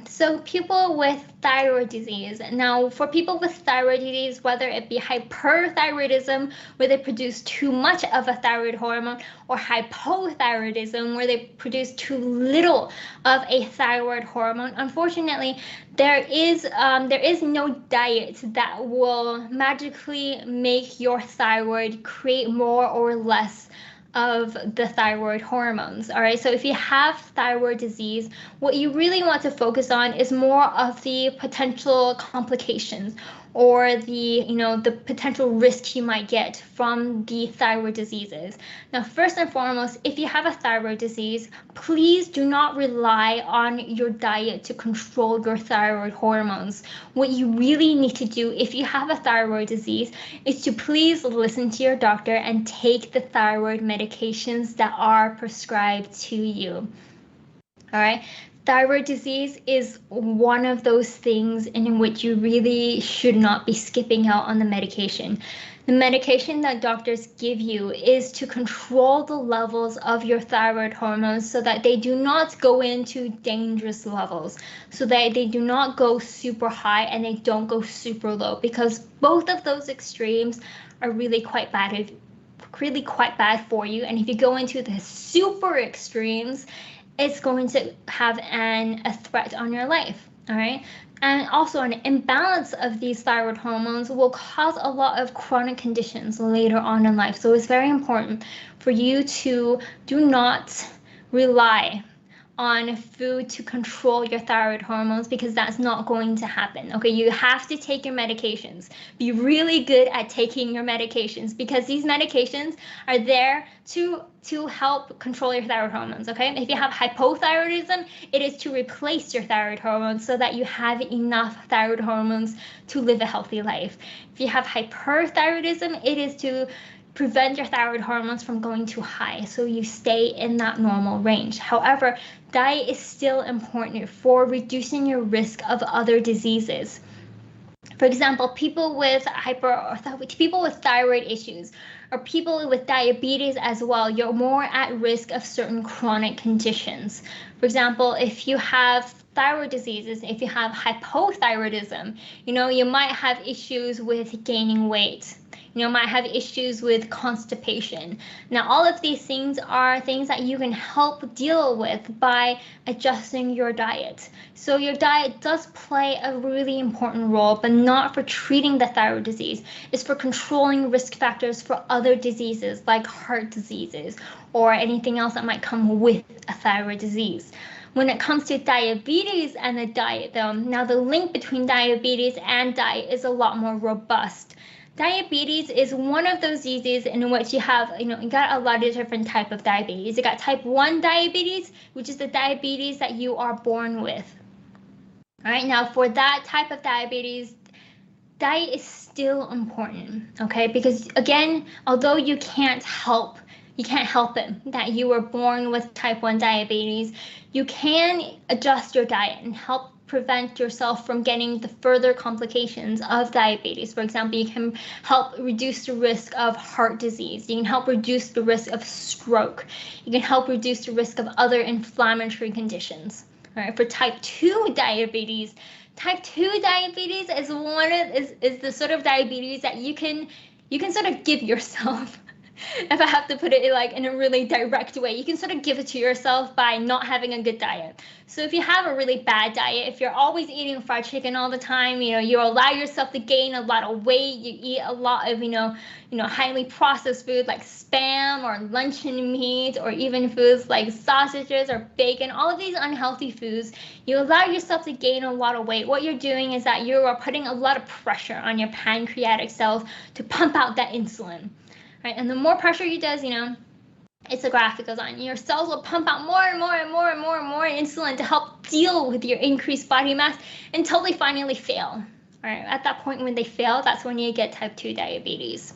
So people with thyroid disease. Now, for people with thyroid disease, whether it be hyperthyroidism, where they produce too much of a thyroid hormone, or hypothyroidism, where they produce too little of a thyroid hormone, unfortunately, there is no diet that will magically make your thyroid create more or less of the thyroid hormones. All right, so if you have thyroid disease, what you really want to focus on is more of the potential complications or the potential risk you might get from the thyroid diseases. Now, first and foremost, if you have a thyroid disease, please do not rely on your diet to control your thyroid hormones. What you really need to do if you have a thyroid disease is to please listen to your doctor and take the thyroid medications that are prescribed to you. All right. Thyroid disease is one of those things in which you really should not be skipping out on the medication. The medication that doctors give you is to control the levels of your thyroid hormones so that they do not go into dangerous levels, so that they do not go super high and they don't go super low, because both of those extremes are really quite bad for you. And if you go into the super extremes, it's going to have a threat on your life, all right? And also an imbalance of these thyroid hormones will cause a lot of chronic conditions later on in life. So it's very important for you to do not rely on food to control your thyroid hormones, because that's not going to happen. Okay, you have to take your medications. Be really good at taking your medications, because these medications are there to help control your thyroid hormones. Okay, if you have hypothyroidism, it is to replace your thyroid hormones so that you have enough thyroid hormones to live a healthy life. If you have hyperthyroidism, it is to prevent your thyroid hormones from going too high, so you stay in that normal range. However, diet is still important for reducing your risk of other diseases. For example, people with thyroid issues or people with diabetes as well, you're more at risk of certain chronic conditions. For example, if you have thyroid diseases, if you have hypothyroidism, you might have issues with gaining weight. Might have issues with constipation. Now, all of these things are things that you can help deal with by adjusting your diet. So your diet does play a really important role, but not for treating the thyroid disease. It's for controlling risk factors for other diseases like heart diseases or anything else that might come with a thyroid disease. When it comes to diabetes and the diet, though, now the link between diabetes and diet is a lot more robust. Diabetes is one of those diseases in which you have, you got a lot of different type of diabetes. You got type 1 diabetes, which is the diabetes that you are born with. All right, now for that type of diabetes, diet is still important, okay? Because again, although you can't help it that you were born with type 1 diabetes, you can adjust your diet and help prevent yourself from getting the further complications of diabetes. For example, you can help reduce the risk of heart disease. You can help reduce the risk of stroke. You can help reduce the risk of other inflammatory conditions. All right, for type 2 diabetes, is the sort of diabetes that you can sort of give yourself. if I have to put it like in a really direct way, you can sort of give it to yourself by not having a good diet. So if you have a really bad diet, if you're always eating fried chicken all the time, you allow yourself to gain a lot of weight, you eat a lot of, highly processed food like spam or luncheon meat, or even foods like sausages or bacon, all of these unhealthy foods, you allow yourself to gain a lot of weight. What you're doing is that you are putting a lot of pressure on your pancreatic cells to pump out that insulin. Right? And the more pressure you does, it's a graph that goes on. Your cells will pump out more and more and more and more and more insulin to help deal with your increased body mass until they finally fail. All right, at that point when they fail, that's when you get type 2 diabetes.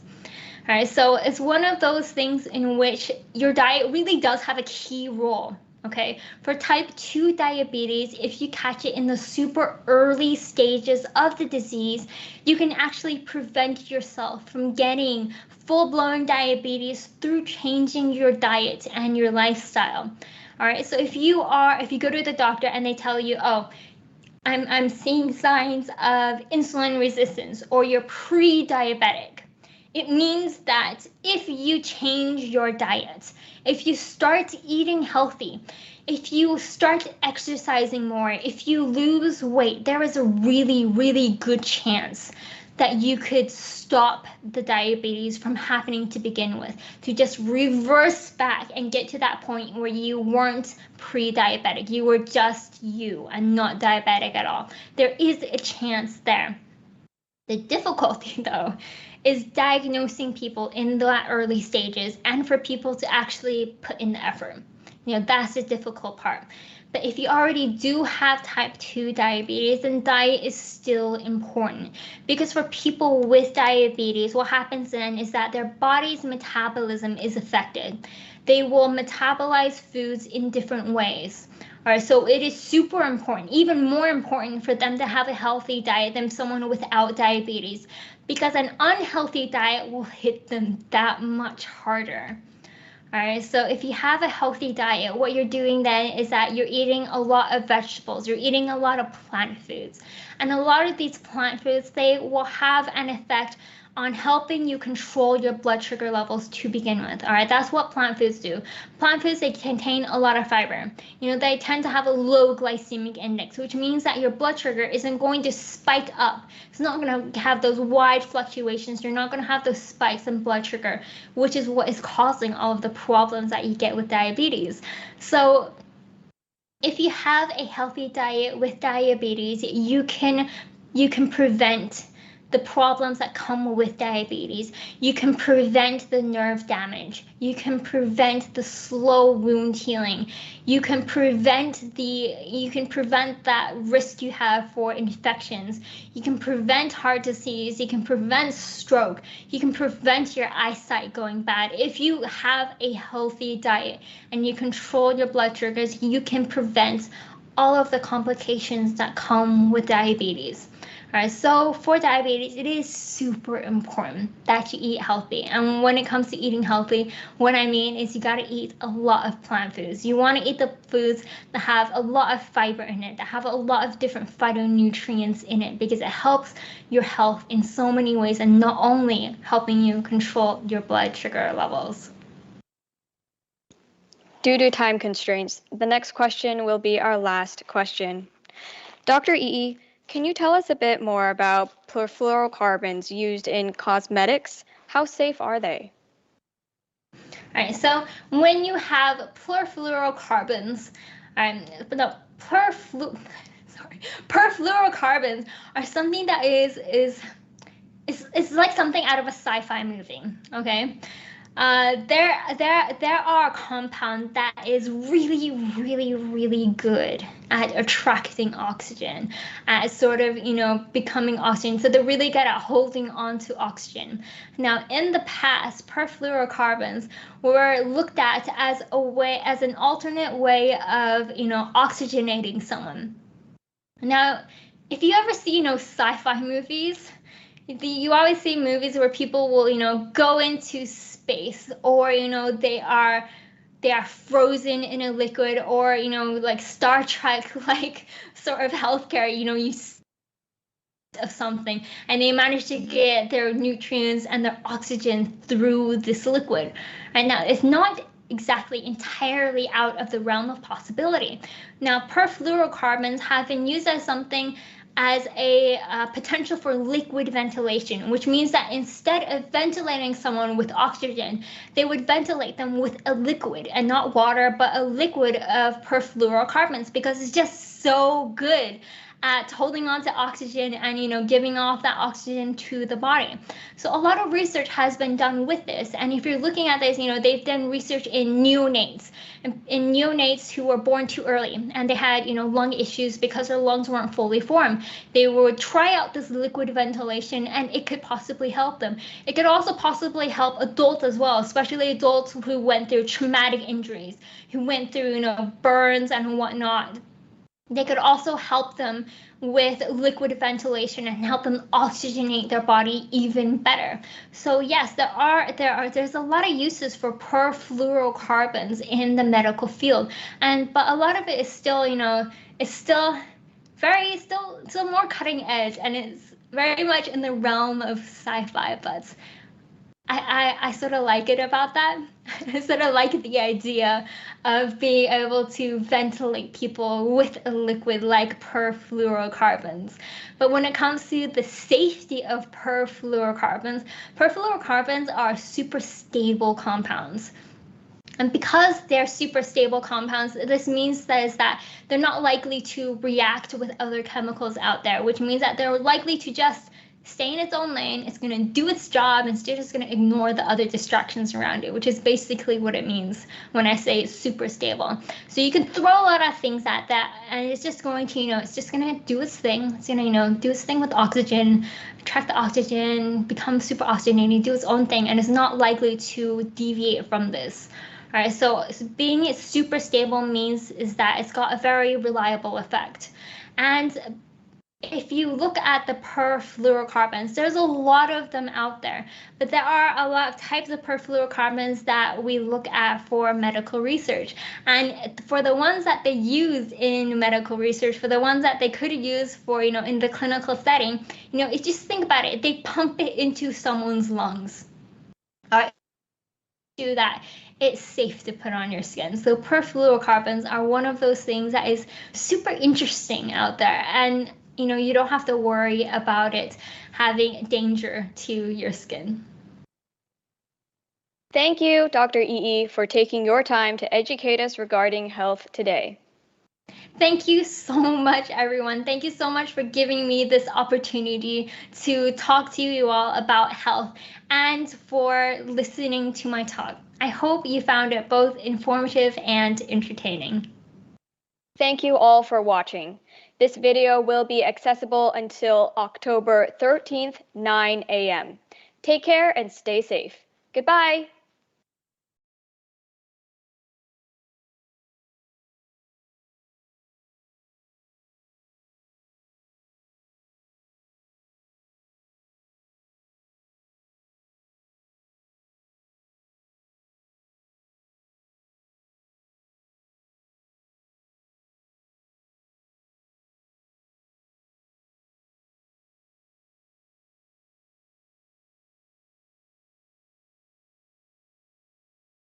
All right, so it's one of those things in which your diet really does have a key role. Okay, for type 2 diabetes, if you catch it in the super early stages of the disease, you can actually prevent yourself from getting full-blown diabetes through changing your diet and your lifestyle. All right, so if you go to the doctor and they tell you, oh, I'm seeing signs of insulin resistance, or you're pre-diabetic, it means that if you change your diet, if you start eating healthy, if you start exercising more, if you lose weight, there is a really, really good chance that you could stop the diabetes from happening to begin with, to just reverse back and get to that point where you weren't pre-diabetic, you were just you and not diabetic at all. There is a chance there. The difficulty, though, is diagnosing people in that early stages and for people to actually put in the effort. That's the difficult part. But if you already do have type 2 diabetes, then diet is still important. Because for people with diabetes, what happens then is that their body's metabolism is affected. They will metabolize foods in different ways. All right, so it is super important, even more important, for them to have a healthy diet than someone without diabetes, because an unhealthy diet will hit them that much harder. All right, so if you have a healthy diet, what you're doing then is that you're eating a lot of vegetables, you're eating a lot of plant foods. And a lot of these plant foods, they will have an effect on helping you control your blood sugar levels to begin with. All right, that's what plant foods do. Plant foods, they contain a lot of fiber. They tend to have a low glycemic index, which means that your blood sugar isn't going to spike up. It's not going to have those wide fluctuations. You're not going to have those spikes in blood sugar, which is what is causing all of the problems that you get with diabetes. So if you have a healthy diet with diabetes, you can prevent the problems that come with diabetes. You can prevent the nerve damage. You can prevent the slow wound healing. You can prevent that risk you have for infections. You can prevent heart disease. You can prevent stroke. You can prevent your eyesight going bad. If you have a healthy diet and you control your blood sugars, you can prevent all of the complications that come with diabetes. All right, so for diabetes, it is super important that you eat healthy. And when it comes to eating healthy, what I mean is you got to eat a lot of plant foods. You want to eat the foods that have a lot of fiber in it, that have a lot of different phytonutrients in it, because it helps your health in so many ways, and not only helping you control your blood sugar levels. Due to time constraints, the next question will be our last question. Dr. Ii, can you tell us a bit more about perfluorocarbons used in cosmetics? How safe are they? All right, so when you have perfluorocarbons, perfluorocarbons are something that is like something out of a sci-fi movie. Okay, there are compounds that is really, really, really good at attracting oxygen, at sort of, becoming oxygen. So they're really good at holding on to oxygen. Now, in the past, perfluorocarbons were looked at as an alternate way of, oxygenating someone. Now, if you ever see, sci-fi movies, you always see movies where people will, go into space, or they are frozen in a liquid, or like Star Trek, like sort of healthcare. of something, and they manage to get their nutrients and their oxygen through this liquid. Right now, it's not exactly entirely out of the realm of possibility. Now, perfluorocarbons have been used as something as a potential for liquid ventilation, which means that instead of ventilating someone with oxygen, they would ventilate them with a liquid, and not water, but a liquid of perfluorocarbons, because it's just so good at holding on to oxygen and giving off that oxygen to the body. So a lot of research has been done with this, and if you're looking at this, they've done research in neonates, who were born too early, and they had lung issues because their lungs weren't fully formed. They would try out this liquid ventilation, and it could possibly help them. It could also possibly help adults as well, especially adults who went through traumatic injuries, who went through burns and whatnot. They could also help them with liquid ventilation and help them oxygenate their body even better. So yes, there's a lot of uses for perfluorocarbons in the medical field, but a lot of it is still still more cutting edge, and it's very much in the realm of sci-fi, but I sort of like it about that. I sort of like the idea of being able to ventilate people with a liquid like perfluorocarbons. But when it comes to the safety of perfluorocarbons are super stable compounds. And because they're super stable compounds, this means that they're not likely to react with other chemicals out there, which means that they're likely to just stay in its own lane. It's going to do its job, and it's just going to ignore the other distractions around it, which is basically what it means when I say it's super stable. So you can throw a lot of things at that, and it's just going to, it's just going to do its thing. It's going to, do its thing with oxygen, attract the oxygen, become super oxygenated, do its own thing, and it's not likely to deviate from this. All right, so being super stable means that it's got a very reliable effect. And if you look at the perfluorocarbons, there's a lot of them out there, but there are a lot of types of perfluorocarbons that we look at for medical research. And for the ones that they use in medical research, for the ones that they could use for, in the clinical setting, just think about it. They pump it into someone's lungs. All right. Do that, it's safe to put on your skin. So perfluorocarbons are one of those things that is super interesting out there, and you don't have to worry about it having danger to your skin. Thank you, Dr. EE, for taking your time to educate us regarding health today. Thank you so much, everyone. Thank you so much for giving me this opportunity to talk to you all about health and for listening to my talk. I hope you found it both informative and entertaining. Thank you all for watching. This video will be accessible until October 13th, 9 a.m. Take care and stay safe. Goodbye.